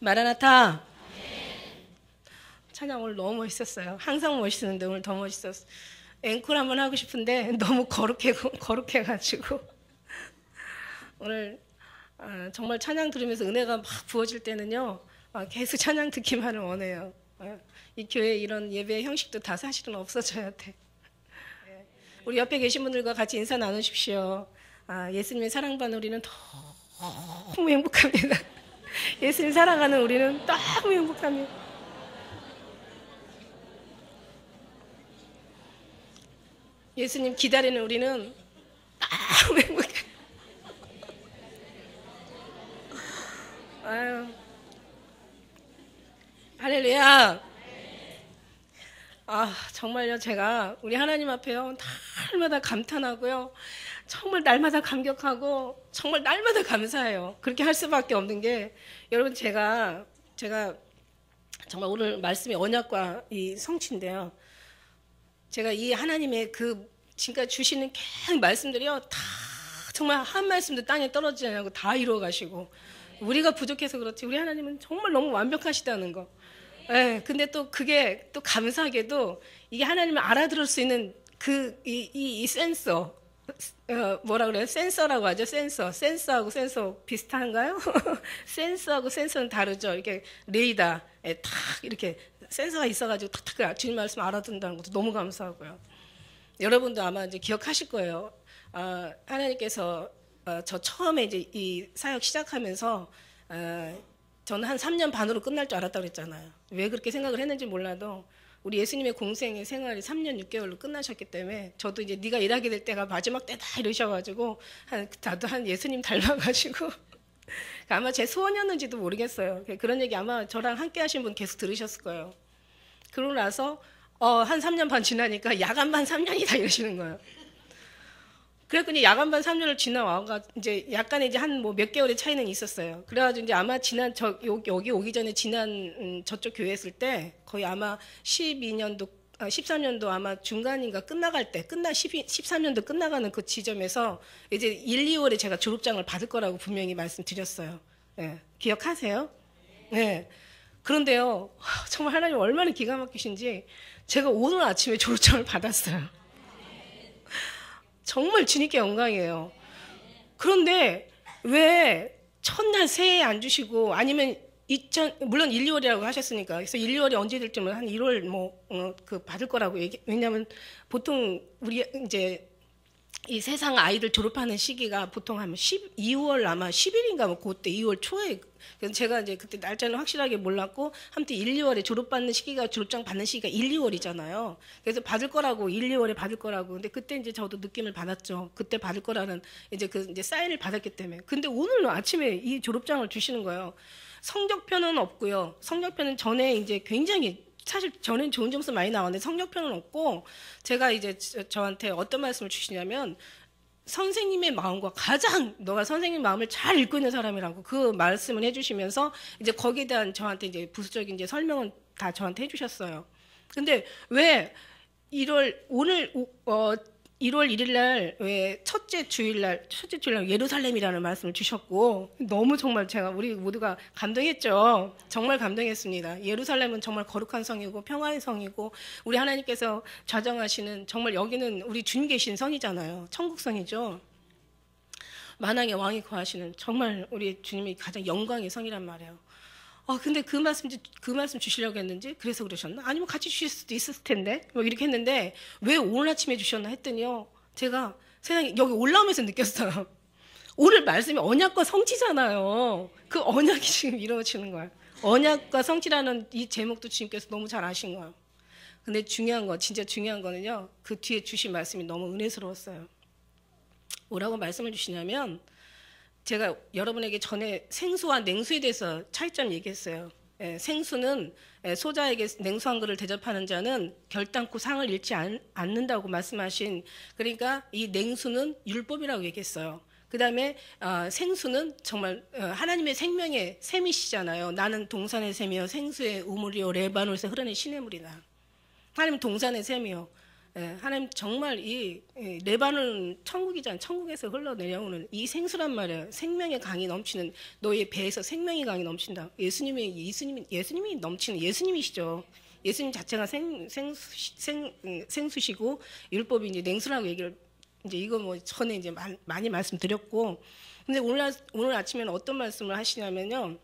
마라나타. 찬양 오늘 너무 멋있었어요. 항상 멋있었는데 오늘 더 멋있었어요. 앵콜 한번 하고 싶은데 너무 거룩해가지고 오늘 정말 찬양 들으면서 은혜가 막 부어질 때는요, 계속 찬양 듣기만을 원해요. 이 교회 이런 예배 형식도 다 사실은 없어져야 돼. 우리 옆에 계신 분들과 같이 인사 나누십시오. 예수님의 사랑받는 우리는 너무 행복합니다. 예수님 사랑하는 우리는 너무 행복합니다. 예수님 기다리는 우리는 너무 행복해. 아유, 할렐루야. 정말요, 제가 우리 하나님 앞에요, 날마다 감탄하고요, 정말 날마다 감격하고, 정말 날마다 감사해요. 그렇게 할 수밖에 없는 게, 여러분, 제가 정말 오늘 말씀이 언약과 이 성취인데요. 제가 이 하나님의 지금까지 주시는 계속 말씀들이요, 다 정말 한 말씀도 땅에 떨어지지 않고 다 이루어 가시고, 우리가 부족해서 그렇지 우리 하나님은 정말 너무 완벽하시다는 거. 예, 근데 또 그게 또 감사하게도 이게 하나님을 알아들을 수 있는 이 센서, 뭐라 그래요? 센서라고 하죠. 센서하고 센서 비슷한가요? 센서하고 센서는 다르죠. 이렇게 레이더에 탁 이렇게 센서가 있어가지고 탁탁 주님 말씀 알아듣는다는 것도 너무 감사하고요. 여러분도 아마 이제 기억하실 거예요. 하나님께서 저 처음에 이제 이 사역 시작하면서 저는 한 3년 반으로 끝날 줄 알았다고 그랬잖아요. 왜 그렇게 생각을 했는지 몰라도 우리 예수님의 공생의 생활이 3년 6개월로 끝나셨기 때문에 저도 이제 네가 일하게 될 때가 마지막 때다 이러셔가지고 나도 한 예수님 닮아가지고 아마 제 소원이었는지도 모르겠어요. 그런 얘기 아마 저랑 함께 하신 분 계속 들으셨을 거예요. 그러고 나서 한 3년 반 지나니까 야간반 3년이다 이러시는 거예요. 그랬더니 야간반 3년을 지나와가 이제 약간의 이제 한 뭐 몇 개월의 차이는 있었어요. 그래가지고 이제 아마 여기 오기 전에 지난 저쪽 교회 했을 때 거의 아마 13년도 아마 중간인가 끝나갈 때 13년도 끝나가는 그 지점에서 이제 1, 2월에 제가 졸업장을 받을 거라고 분명히 말씀드렸어요. 네, 기억하세요? 네. 그런데요, 정말 하나님 얼마나 기가 막히신지 제가 오늘 아침에 졸업장을 받았어요. 정말 주님께 영광이에요. 그런데 왜 첫날 새해 안 주시고 아니면 물론 1, 2월이라고 하셨으니까 그래서 1, 2월이 언제 될지 한 1월 받을 거라고 왜냐하면 보통 우리 이제 이 세상 아이들 졸업하는 시기가 보통 한 2월 아마 10일인가 뭐 그때 2월 초에. 그래서 제가 이제 그때 날짜는 확실하게 몰랐고 아무튼 1, 2월에 졸업장 받는 시기가 1, 2월이잖아요. 그래서 받을 거라고 1, 2월에 받을 거라고. 근데 그때 이제 저도 느낌을 받았죠. 그때 받을 거라는 이제 이제 사인을 받았기 때문에. 근데 오늘 아침에 이 졸업장을 주시는 거예요. 성적표는 없고요. 성적표는 전에 이제 굉장히 사실 저는 좋은 점수 많이 나왔는데 성적표는 없고 제가 이제 저한테 어떤 말씀을 주시냐면 선생님의 마음과 너가 선생님 마음을 잘 읽고 있는 사람이라고 그 말씀을 해주시면서 이제 거기에 대한 저한테 이제 부수적인 이제 설명은 다 저한테 해주셨어요. 근데 왜 1월 1일 날 왜 첫째 주일날 예루살렘이라는 말씀을 주셨고 너무 정말 우리 모두가 감동했죠. 정말 감동했습니다. 예루살렘은 정말 거룩한 성이고 평화의 성이고 우리 하나님께서 좌정하시는 정말 여기는 우리 주님 계신 성이잖아요. 천국성이죠. 만왕의 왕이 거하시는 정말 우리 주님이 가장 영광의 성이란 말이에요. 근데 그 말씀 주시려고 했는지 그래서 그러셨나? 아니면 같이 주실 수도 있었을 텐데 뭐 이렇게 했는데 왜 오늘 아침에 주셨나 했더니요. 제가 세상에 여기 올라오면서 느꼈어요. 오늘 말씀이 언약과 성취잖아요. 그 언약이 지금 이루어지는 거예요. 언약과 성취라는 이 제목도 주님께서 너무 잘 아신 거예요. 근데 진짜 중요한 거는요. 그 뒤에 주신 말씀이 너무 은혜스러웠어요. 뭐라고 말씀을 주시냐면 제가 여러분에게 전에 생수와 냉수에 대해서 차이점 얘기했어요. 생수는 소자에게 냉수 한 그릇을 대접하는 자는 결단코 상을 잃지 않는다고 말씀하신, 그러니까 이 냉수는 율법이라고 얘기했어요. 그 다음에 생수는 정말 하나님의 생명의 샘이시잖아요. 나는 동산의 샘이요 생수의 우물이요 레바논에서 흐르는 시냇물이다. 하나님 동산의 샘이요. 하나님 정말 이 레바논 천국이잖아요. 천국에서 흘러내려오는 이 생수란 말이에요. 생명의 강이 넘치는 너의 배에서 생명의 강이 넘친다. 예수님이 넘치는 예수님이시죠. 예수님 자체가 생수시고 율법이 이제 냉수라고 얘기를 이제 이거 뭐 전에 이제 많이 말씀드렸고, 근데 오늘 아침에는 어떤 말씀을 하시냐면요.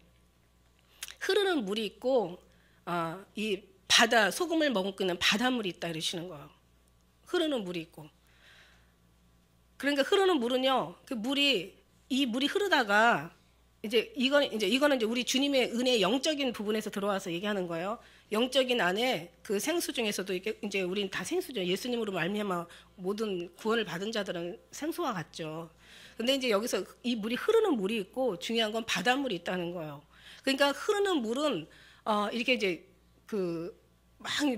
흐르는 물이 있고 이 바다 소금을 머금는 바닷물이 있다 이러시는 거예요. 흐르는 물이 있고. 그러니까 흐르는 물은요. 그 물이 이 물이 흐르다가 이거는 이제 우리 주님의 은혜의 영적인 부분에서 들어와서 얘기하는 거예요. 영적인 안에 그 생수 중에서도 이제 우리는 다 생수죠. 예수님으로 말미암아 모든 구원을 받은 자들은 생수와 같죠. 근데 이제 여기서 이 물이 흐르는 물이 있고 중요한 건 바닷물이 있다는 거예요. 그러니까 흐르는 물은 이렇게 이제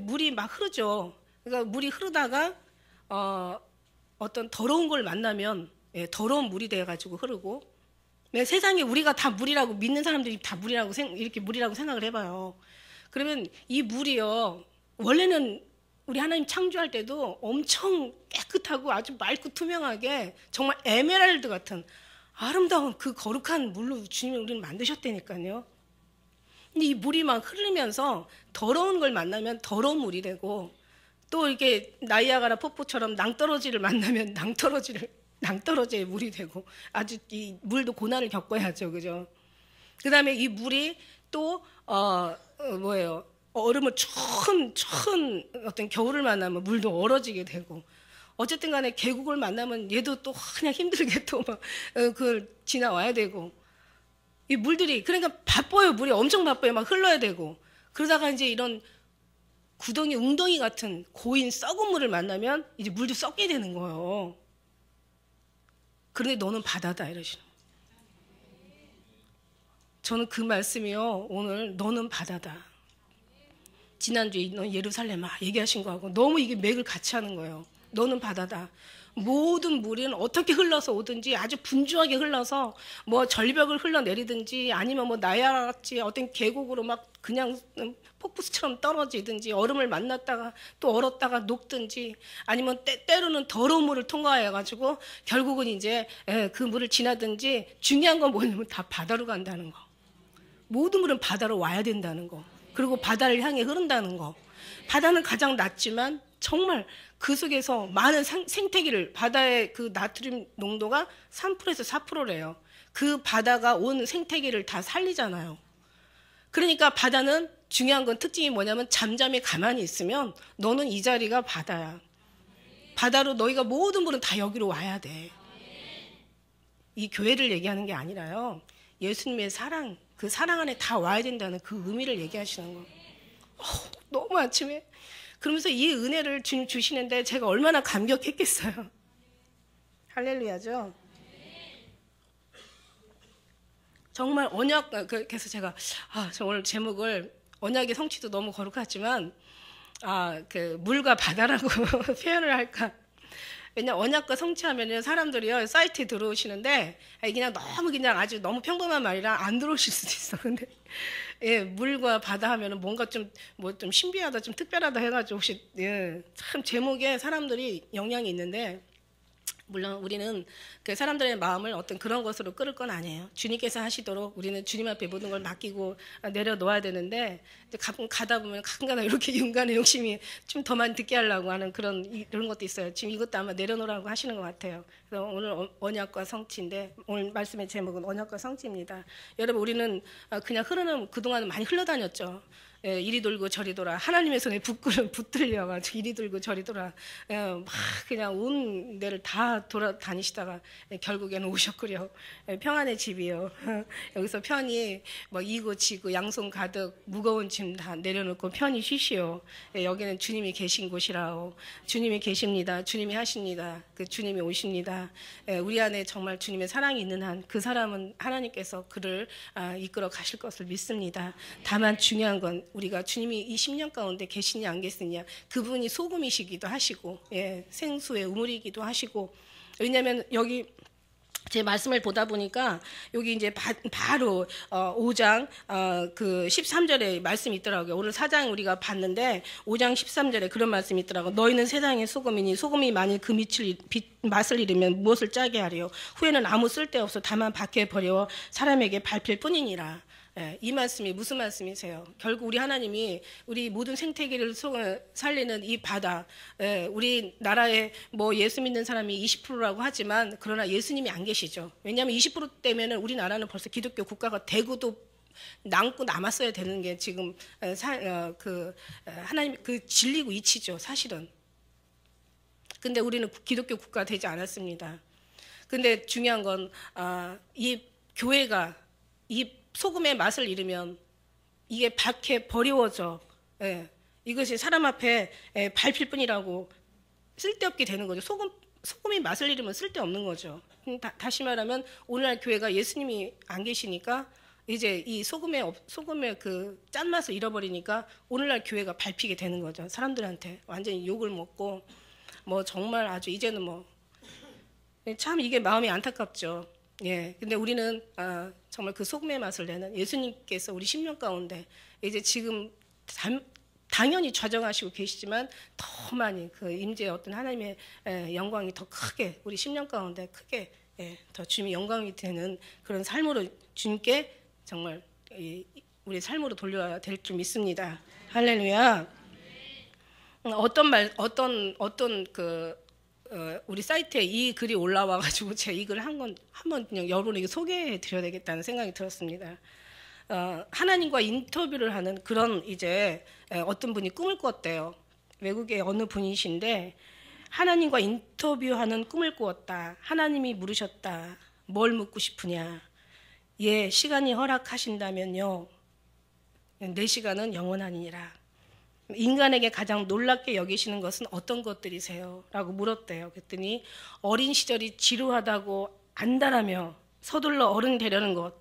물이 막 흐르죠. 그러니까 물이 흐르다가 어떤 더러운 걸 만나면 더러운 물이 돼가지고 흐르고, 세상에 우리가 다 물이라고 믿는 사람들이 다 물이라고 이렇게 물이라고 생각을 해봐요. 그러면 이 물이요 원래는 우리 하나님 창조할 때도 엄청 깨끗하고 아주 맑고 투명하게 정말 에메랄드 같은 아름다운 그 거룩한 물로 주님이 우리를 만드셨다니까요. 근데 이 물이 막 흐르면서 더러운 걸 만나면 더러운 물이 되고, 또 이렇게 나이아가라 폭포처럼 낭떠러지를 만나면 낭떠러지의 물이 되고, 아주 이 물도 고난을 겪어야죠, 그죠? 그 다음에 이 물이 또 얼음을 추운 어떤 겨울을 만나면 물도 얼어지게 되고, 어쨌든 간에 계곡을 만나면 얘도 또 그냥 힘들게 또 막 그걸 지나와야 되고, 이 물들이 그러니까 바빠요. 물이 엄청 바빠요. 막 흘러야 되고. 그러다가 이제 이런 구덩이 웅덩이 같은 고인 썩은 물을 만나면 이제 물도 썩게 되는 거예요. 그런데 너는 바다다 이러시는 거예요. 저는 그 말씀이요. 오늘 너는 바다다. 지난주에 너 예루살렘아 얘기하신 거하고 너무 이게 맥을 같이 하는 거예요. 너는 바다다. 모든 물은 어떻게 흘러서 오든지 아주 분주하게 흘러서 뭐 절벽을 흘러내리든지 아니면 뭐 나야같이 어떤 계곡으로 막 그냥 폭포수처럼 떨어지든지 얼음을 만났다가 또 얼었다가 녹든지 아니면 때로는 더러운 물을 통과해가지고 결국은 이제 그 물을 지나든지, 중요한 건 뭐냐면 다 바다로 간다는 거. 모든 물은 바다로 와야 된다는 거. 그리고 바다를 향해 흐른다는 거. 바다는 가장 낮지만 정말 그 속에서 많은 생태계를, 바다의 그 나트륨 농도가 3%에서 4%래요. 그 바다가 온 생태계를 다 살리잖아요. 그러니까 바다는 중요한 건 특징이 뭐냐면 잠잠히 가만히 있으면 너는 이 자리가 바다야. 바다로 너희가 모든 분은 다 여기로 와야 돼. 이 교회를 얘기하는 게 아니라요. 예수님의 사랑, 그 사랑 안에 다 와야 된다는 그 의미를 얘기하시는 거. 너무 아침에 그러면서 이 은혜를 주님 주시는데 제가 얼마나 감격했겠어요. 할렐루야죠. 정말 언약, 그래서 제가 오늘 제목을 언약의 성취도 너무 거룩하지만 그 물과 바다라고 표현을 할까. 왜냐면 언약과 성취하면은 사람들이요 사이트에 들어오시는데 그냥 너무 그냥 아주 너무 평범한 말이라 안 들어오실 수도 있어. 근데 물과 바다 하면은 뭔가 좀 신비하다, 좀 특별하다 해가지고 혹시 참 제목에 사람들이 영향이 있는데, 물론 우리는 그 사람들의 마음을 어떤 그런 것으로 끌을 건 아니에요. 주님께서 하시도록 우리는 주님 앞에 모든 걸 맡기고 내려놓아야 되는데, 가다 보면 가끔가다 이렇게 인간의 욕심이 좀 더 많이 듣게 하려고 하는 이런 것도 있어요. 지금 이것도 아마 내려놓으라고 하시는 것 같아요. 그래서 오늘 언약과 성취인데, 오늘 말씀의 제목은 언약과 성취입니다. 여러분, 우리는 그냥 그동안 많이 흘러다녔죠. 이리 돌고 저리 돌아. 하나님의 손에 붙들려가지고 이리 돌고 저리 돌아. 막 그냥 온 데를 다 돌아다니시다가 결국에는 오셨구려. 평안의 집이요. 여기서 편히 뭐 이고 지고 양손 가득 무거운 짐 다 내려놓고 편히 쉬시오. 여기는 주님이 계신 곳이라오. 주님이 계십니다. 주님이 하십니다. 그 주님이 오십니다. 우리 안에 정말 주님의 사랑이 있는 한 그 사람은 하나님께서 그를 이끌어 가실 것을 믿습니다. 다만 중요한 건 우리가 주님이 이 10년 가운데 계시냐 안 계시냐, 그분이 소금이시기도 하시고 생수의 우물이기도 하시고, 왜냐하면 여기 제 말씀을 보다 보니까 여기 이제 바로 5장 그 13절에 말씀이 있더라고요. 오늘 4장 우리가 봤는데 5장 13절에 그런 말씀이 있더라고요. 너희는 세상의 소금이니 소금이 만일 그 맛을 잃으면 무엇을 짜게 하리요. 후에는 아무 쓸데없어 다만 밖에 버려 사람에게 밟힐 뿐이니라. 예, 이 말씀이 무슨 말씀이세요? 결국 우리 하나님이 우리 모든 생태계를 살리는 이 바다, 예, 우리 나라에 뭐 예수 믿는 사람이 20%라고 하지만 그러나 예수님이 안 계시죠. 왜냐하면 20%대면 우리나라는 벌써 기독교 국가가 되고도 남고 남았어야 되는 게 지금 하나님 그 진리고 이치죠, 사실은. 근데 우리는 기독교 국가 되지 않았습니다. 근데 중요한 건 이 교회가 이 소금의 맛을 잃으면 이게 밖에 버리워져. 예, 이것이 사람 앞에 밟힐 뿐이라고 쓸데없게 되는 거죠. 소금이 맛을 잃으면 쓸데없는 거죠. 다시 말하면 오늘날 교회가 예수님이 안 계시니까 이제 이 소금의 그 짠맛을 잃어버리니까 오늘날 교회가 밟히게 되는 거죠. 사람들한테 완전히 욕을 먹고 뭐 정말 아주 이제는 뭐 참 이게 마음이 안타깝죠. 예, 근데 우리는 정말 그 소금의 맛을 내는 예수님께서 우리 10년 가운데 이제 지금 당연히 좌정하시고 계시지만 더 많이 그 임재의 어떤 하나님의 영광이 더 크게 우리 10년 가운데 크게 더 주님의 영광이 되는 그런 삶으로 주님께 정말 우리 삶으로 돌려야 될 줄 믿습니다. 할렐루야. 어떤 우리 사이트에 이 글이 올라와가지고 제가 이 글을 한번 그냥 여러분에게 소개해 드려야 되겠다는 생각이 들었습니다. 하나님과 인터뷰를 하는 그런 이제 어떤 분이 꿈을 꿨대요. 외국의 어느 분이신데 하나님과 인터뷰하는 꿈을 꾸었다. 하나님이 물으셨다. 뭘 묻고 싶으냐? 예, 시간이 허락하신다면요. 내 시간은 영원하니라. 인간에게 가장 놀랍게 여기시는 것은 어떤 것들이세요? 라고 물었대요. 그랬더니 어린 시절이 지루하다고 안다라며 서둘러 어른 되려는 것,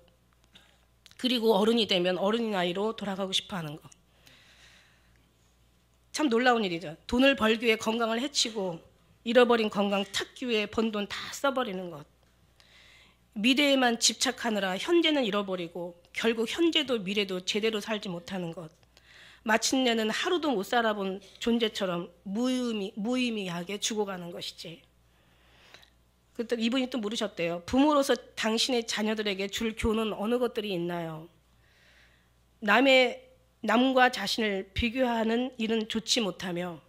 그리고 어른이 되면 어른의 나이로 돌아가고 싶어하는 것. 참 놀라운 일이죠. 돈을 벌기 위해 건강을 해치고 잃어버린 건강 찾기 위해 번 돈 다 써버리는 것. 미래에만 집착하느라 현재는 잃어버리고 결국 현재도 미래도 제대로 살지 못하는 것. 마침내는 하루도 못 살아본 존재처럼 무의미하게 죽어가는 것이지. 그랬더니 이분이 또 물으셨대요. 부모로서 당신의 자녀들에게 줄 교훈은 어느 것들이 있나요? 남과 자신을 비교하는 일은 좋지 못하며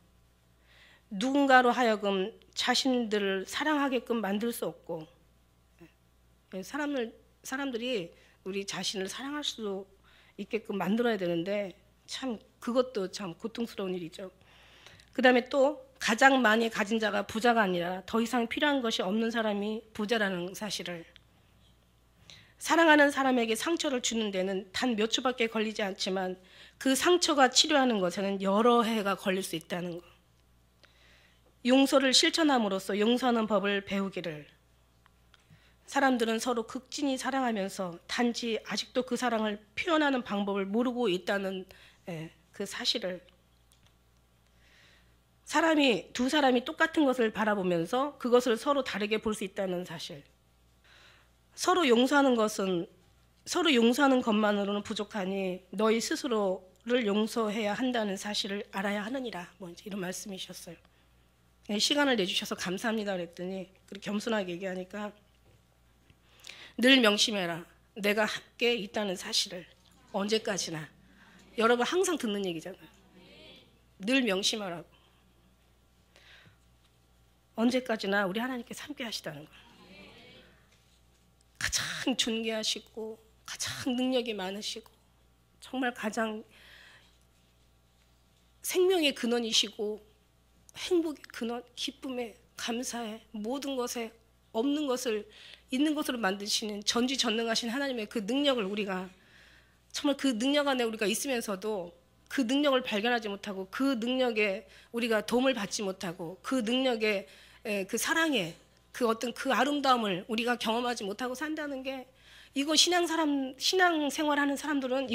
누군가로 하여금 자신들을 사랑하게끔 만들 수 없고, 사람들이 우리 자신을 사랑할 수 있게끔 만들어야 되는데 참 그것도 참 고통스러운 일이죠. 그 다음에 또 가장 많이 가진 자가 부자가 아니라 더 이상 필요한 것이 없는 사람이 부자라는 사실을, 사랑하는 사람에게 상처를 주는 데는 단 몇 초밖에 걸리지 않지만 그 상처가 치료하는 것에는 여러 해가 걸릴 수 있다는 것, 용서를 실천함으로써 용서하는 법을 배우기를, 사람들은 서로 극진히 사랑하면서 단지 아직도 그 사랑을 표현하는 방법을 모르고 있다는 그 사실을, 두 사람이 똑같은 것을 바라보면서 그것을 서로 다르게 볼 수 있다는 사실, 서로 용서하는 것만으로는 부족하니 너희 스스로를 용서해야 한다는 사실을 알아야 하느니라. 뭐 이런 말씀이셨어요. 시간을 내주셔서 감사합니다 그랬더니 그렇게 겸손하게 얘기하니까, 늘 명심해라. 내가 함께 있다는 사실을. 언제까지나. 여러분 항상 듣는 얘기잖아요. 늘 명심하라고. 언제까지나 우리 하나님께서 함께 하시다는 거예요. 가장 존귀하시고 가장 능력이 많으시고 정말 가장 생명의 근원이시고 행복의 근원, 기쁨의, 감사의 모든 것에 없는 것을 있는 것으로 만드시는 전지전능하신 하나님의 그 능력을 우리가 정말 그 능력 안에 우리가 있으면서도 그 능력을 발견하지 못하고 그 능력에 우리가 도움을 받지 못하고 그 능력에 그 사랑에 그 어떤 그 아름다움을 우리가 경험하지 못하고 산다는 게, 이거 신앙생활하는 사람들은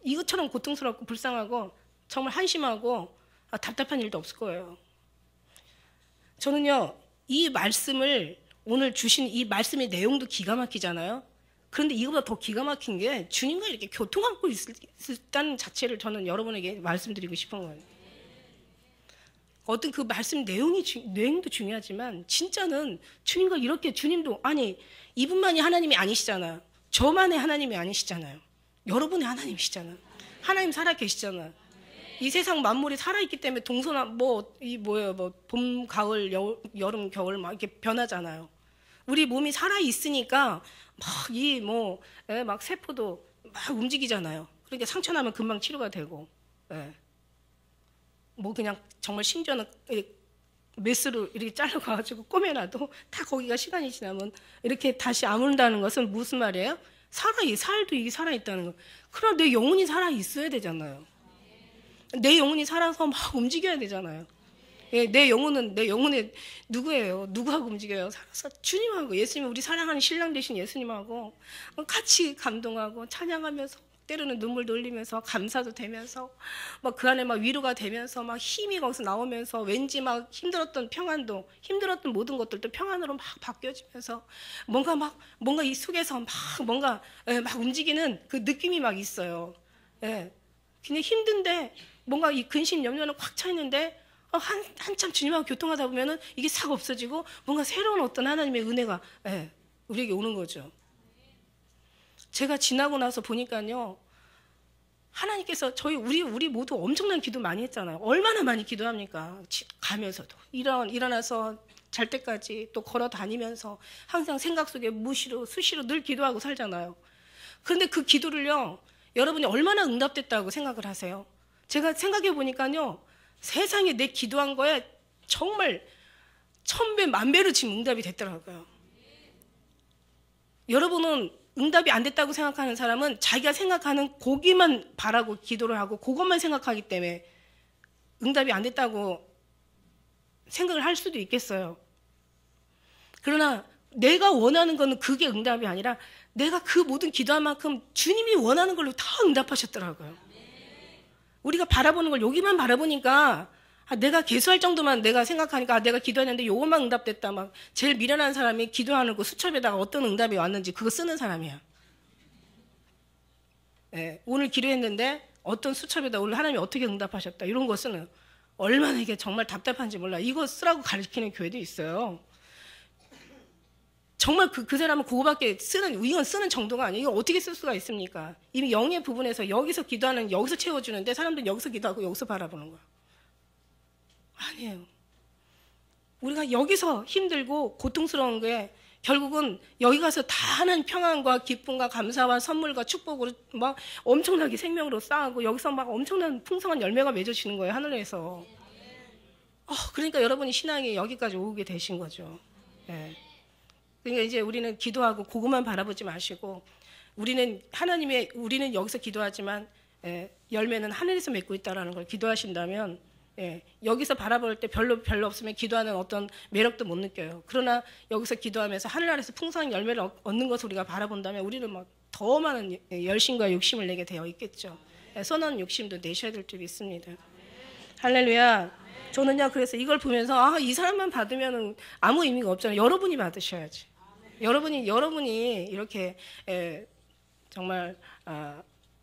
이것처럼 고통스럽고 불쌍하고 정말 한심하고 답답한 일도 없을 거예요. 저는요 이 말씀을 오늘 주신 이 말씀의 내용도 기가 막히잖아요. 그런데 이거보다 더 기가 막힌 게 주님과 이렇게 교통하고 있다는 자체를 저는 여러분에게 말씀드리고 싶은 거예요. 어떤 그 말씀 내용도 중요하지만 진짜는 주님과 이렇게 주님도 아니 이분만이 하나님이 아니시잖아요. 저만의 하나님이 아니시잖아요. 여러분의 하나님이시잖아요. 하나님 살아 계시잖아요. 이 세상 만물이 살아있기 때문에 동서남 봄, 가을, 여름, 겨울 막 이렇게 변하잖아요. 우리 몸이 살아 있으니까 막 세포도 막 움직이잖아요. 그러니까 상처 나면 금방 치료가 되고, 뭐 그냥 정말 심지어는 메스로 이렇게 잘라가지고 꼬매놔도 다 거기가 시간이 지나면 이렇게 다시 아문다는 것은 무슨 말이에요? 살도 이게 살아있다는 거. 그럼 내 영혼이 살아있어야 되잖아요. 내 영혼이 살아서 막 움직여야 되잖아요. 내 영혼에 누구예요? 누구하고 움직여요? 살아서 주님하고 예수님, 우리 사랑하는 신랑 되신 예수님하고 같이 감동하고 찬양하면서 때로는 눈물도 흘리면서 감사도 되면서 막 그 안에 막 위로가 되면서 막 힘이 거기서 나오면서 왠지 막 힘들었던 모든 것들도 평안으로 막 바뀌어지면서 뭔가 이 속에서 막 움직이는 그 느낌이 막 있어요. 그냥 힘든데 뭔가 이 근심 염려는 꽉 차 있는데 한참 주님하고 교통하다 보면은 이게 싹 없어지고 뭔가 새로운 어떤 하나님의 은혜가 우리에게 오는 거죠. 제가 지나고 나서 보니까요, 하나님께서 우리 모두 엄청난 기도 많이 했잖아요. 얼마나 많이 기도합니까? 가면서도 일어나서 잘 때까지 또 걸어 다니면서 항상 생각 속에 수시로 늘 기도하고 살잖아요. 그런데 그 기도를요, 여러분이 얼마나 응답됐다고 생각을 하세요? 제가 생각해 보니까요, 세상에 내 기도한 거에 정말 1000배, 10,000배로 지금 응답이 됐더라고요. 여러분은 응답이 안 됐다고 생각하는 사람은 자기가 생각하는 거기만 바라고 기도를 하고 그것만 생각하기 때문에 응답이 안 됐다고 생각을 할 수도 있겠어요. 그러나 내가 원하는 거는 그게 응답이 아니라 내가 그 모든 기도한 만큼 주님이 원하는 걸로 다 응답하셨더라고요. 우리가 바라보는 걸 여기만 바라보니까 내가 개수할 정도만 내가 생각하니까 내가 기도했는데 요것만 응답됐다. 막 제일 미련한 사람이 기도하는 그 수첩에다가 어떤 응답이 왔는지 그거 쓰는 사람이야. 오늘 기도했는데 어떤 수첩에다 오늘 하나님이 어떻게 응답하셨다. 이런 거 쓰는, 얼마나 이게 정말 답답한지 몰라. 이거 쓰라고 가르치는 교회도 있어요. 정말 그 사람은 그거밖에 이건 쓰는 정도가 아니에요. 이거 어떻게 쓸 수가 있습니까? 이미 영의 부분에서 여기서 기도하는 여기서 채워주는데 사람들은 여기서 기도하고 여기서 바라보는 거야. 아니에요. 우리가 여기서 힘들고 고통스러운 게 결국은 여기 가서 다 하나님 평안과 기쁨과 감사와 선물과 축복으로 막 엄청나게 생명으로 쌓고 여기서 막 엄청난 풍성한 열매가 맺어지는 거예요, 하늘에서. 그러니까 여러분이 신앙이 여기까지 오게 되신 거죠. 그러니까 이제 우리는 기도하고 그것만 바라보지 마시고 우리는 여기서 기도하지만 열매는 하늘에서 맺고 있다라는 걸 기도하신다면 여기서 바라볼 때 별로 없으면 기도하는 어떤 매력도 못 느껴요. 그러나 여기서 기도하면서 하늘 아래서 풍성한 열매를 얻는 것을 우리가 바라본다면 우리는 막 더 많은 열심과 욕심을 내게 되어 있겠죠. 선한 욕심도 내셔야 될 줄 믿습니다. 할렐루야. 저는요, 그래서 이걸 보면서 이 사람만 받으면 아무 의미가 없잖아요. 여러분이 받으셔야지. 여러분이 이렇게 정말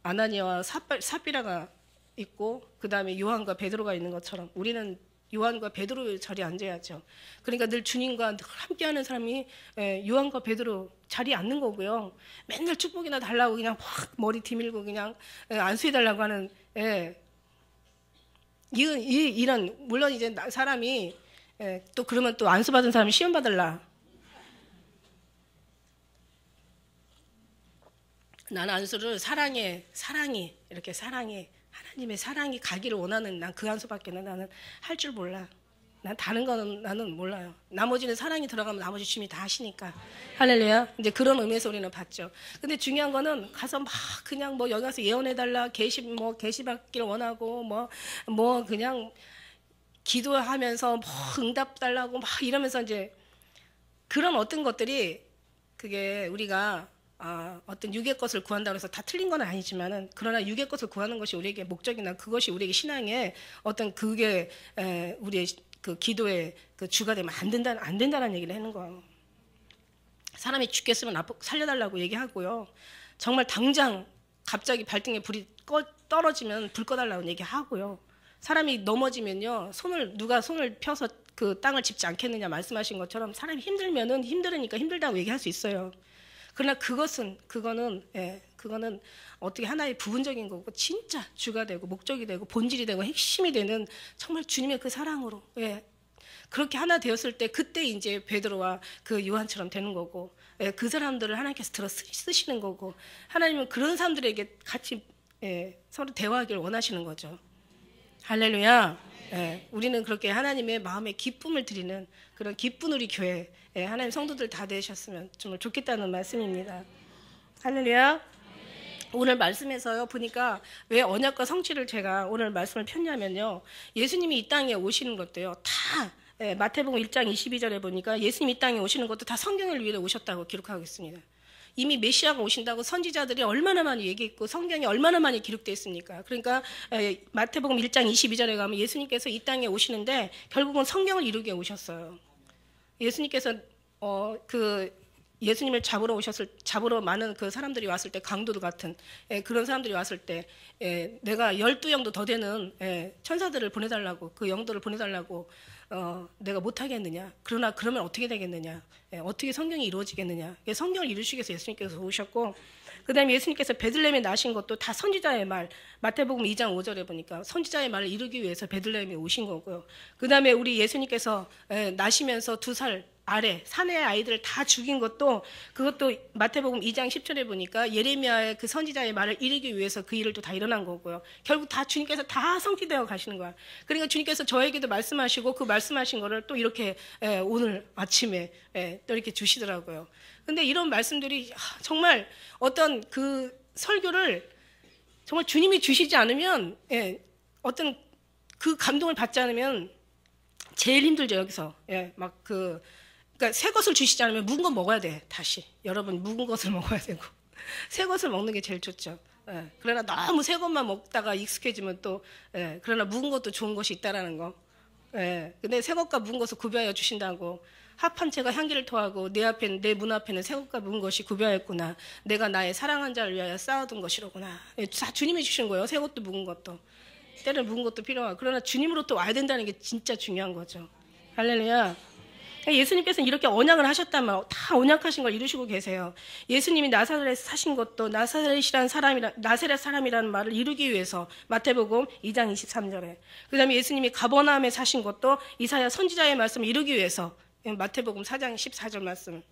아나니아와 삽비라가 있고 그 다음에 요한과 베드로가 있는 것처럼 우리는 요한과 베드로 자리에 앉아야죠. 그러니까 늘 주님과 늘 함께하는 사람이 요한과 베드로 자리에 앉는 거고요. 맨날 축복이나 달라고 그냥 확 머리 디밀고 그냥 안수해달라고 하는 이런 물론 이제 사람이 또 그러면 또 안수받은 사람이 시험 받을라. 나는 안수를 사랑이 하나님의 사랑이 가기를 원하는 난 그 안수밖에는 나는 할 줄 몰라. 난 다른 거는 나는 몰라요. 나머지는 사랑이 들어가면 나머지 주님이 다 하시니까. 할렐루야. 이제 그런 의미에서 우리는 봤죠. 근데 중요한 거는 가서 막 그냥 뭐 여기 가서 예언해달라, 계시 받기를 원하고 뭐 그냥 기도하면서 뭐 응답 달라고 막 이러면서 이제 그런 어떤 것들이 그게 우리가 어떤 육의 것을 구한다고 해서 다 틀린 건 아니지만은 그러나 육의 것을 구하는 것이 우리에게 목적이나 그것이 우리에게 신앙의 어떤 그게 우리의 그 기도의 그 주가 되면 안 된다는 얘기를 하는 거예요. 사람이 죽겠으면 살려달라고 얘기하고요. 정말 당장 갑자기 발등에 불이 떨어지면 불 꺼달라고 얘기하고요. 사람이 넘어지면요, 누가 손을 펴서 그 땅을 짚지 않겠느냐 말씀하신 것처럼 사람이 힘들면은 힘들으니까 힘들다고 얘기할 수 있어요. 그러나 그거는 어떻게 하나의 부분적인 거고 진짜 주가 되고 목적이 되고 본질이 되고 핵심이 되는 정말 주님의 그 사랑으로 그렇게 하나 되었을 때 그때 이제 베드로와 그 요한처럼 되는 거고 그 사람들을 하나님께서 들어 쓰시는 거고 하나님은 그런 사람들에게 같이 서로 대화하기를 원하시는 거죠. 할렐루야. 우리는 그렇게 하나님의 마음에 기쁨을 드리는 그런 기쁜 우리 교회 하나님 성도들 다 되셨으면 정말 좋겠다는 말씀입니다. 할렐루야. 오늘 말씀에서요 보니까 왜 언약과 성취를 제가 오늘 말씀을 폈냐면요, 예수님이 이 땅에 오시는 것도요 다 마태복음 1장 22절에 보니까 예수님이 이 땅에 오시는 것도 다 성경을 위해 오셨다고 기록하고 있습니다. 이미 메시아가 오신다고 선지자들이 얼마나 많이 얘기했고 성경이 얼마나 많이 기록되어 있습니까? 그러니까 마태복음 1장 22절에 가면 예수님께서 이 땅에 오시는데 결국은 성경을 이루게 오셨어요. 예수님께서 예수님을 잡으러 많은 그 사람들이 왔을 때, 강도들 같은 그런 사람들이 왔을 때 내가 12영도 더 되는 천사들을 보내달라고, 그 영도를 보내달라고 내가 못하겠느냐, 그러면 어떻게 되겠느냐, 어떻게 성경이 이루어지겠느냐, 성경을 이루시기 위해서 예수님께서 오셨고, 그 다음에 예수님께서 베들레헴에 나신 것도 다 선지자의 말, 마태복음 2장 5절에 보니까 선지자의 말을 이루기 위해서 베들레헴에 오신 거고요. 그 다음에 우리 예수님께서 나시면서 2살 아래 사내의 아이들을 다 죽인 것도, 그것도 마태복음 2장 10절에 보니까 예레미야의 그 선지자의 말을 이루기 위해서 그 일을 또 다 일어난 거고요. 결국 다 주님께서 다 성취되어 가시는 거야. 그러니까 주님께서 저에게도 말씀하시고 그 말씀하신 거를 또 이렇게 오늘 아침에 또 이렇게 주시더라고요. 근데 이런 말씀들이 정말 어떤 그 설교를 정말 주님이 주시지 않으면, 어떤 그 감동을 받지 않으면 제일 힘들죠, 여기서. 그러니까 새 것을 주시지 않으면 묵은 거 먹어야 돼, 다시. 여러분, 묵은 것을 먹어야 되고. 새 것을 먹는 게 제일 좋죠. 그러나 너무 새 것만 먹다가 익숙해지면 또, 그러나 묵은 것도 좋은 것이 있다라는 거. 근데 새 것과 묵은 것을 구별하여 주신다고. 합한 채가 향기를 토하고 내 문 앞에는 새 것과 묵은 것이 구별했구나. 내가 나의 사랑한 자를 위하여 쌓아둔 것이로구나. 다 주님이 주신 거예요. 새 것도 묵은 것도. 때는 묵은 것도 필요하고. 그러나 주님으로 또 와야 된다는 게 진짜 중요한 거죠. 할렐루야. 예수님께서는 이렇게 언약을 하셨다면 다 언약하신 걸 이루시고 계세요. 예수님이 나사렛에서 사신 것도 나사렛 사람이라는 말을 이루기 위해서 마태복음 2장 23절에, 그 다음에 예수님이 가버나움에 사신 것도 이사야 선지자의 말씀을 이루기 위해서 마태복음 4장 14절 말씀,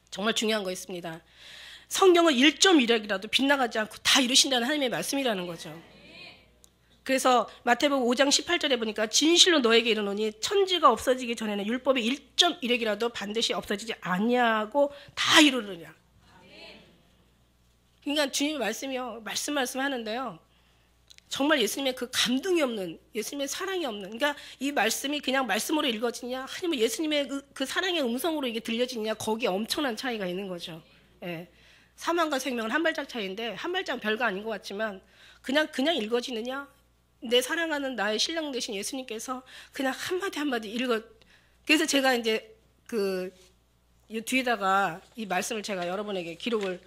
정말 중요한 거 있습니다. 성경은 1.1핵이라도 빗나가지 않고 다 이루신다는 하나님의 말씀이라는 거죠. 그래서 마태복음 5장 18절에 보니까 진실로 너에게 이르노니 천지가 없어지기 전에는 율법의 1.1핵이라도 반드시 없어지지 아니하고 다 이루느니라. 그러니까 주님의 말씀이요, 말씀 하는데요, 정말 예수님의 그 감동이 없는, 예수님의 사랑이 없는, 그러니까 이 말씀이 그냥 말씀으로 읽어지냐, 아니면 예수님의 그 사랑의 음성으로 이게 들려지냐, 거기에 엄청난 차이가 있는 거죠. 사망과 생명은 한 발짝 차이인데, 한 발짝 별거 아닌 것 같지만 그냥 읽어지느냐, 내 사랑하는 나의 신랑 되신 예수님께서 그냥 한마디 읽어. 그래서 제가 이제 이 뒤에다가 이 말씀을 제가 여러분에게 기록을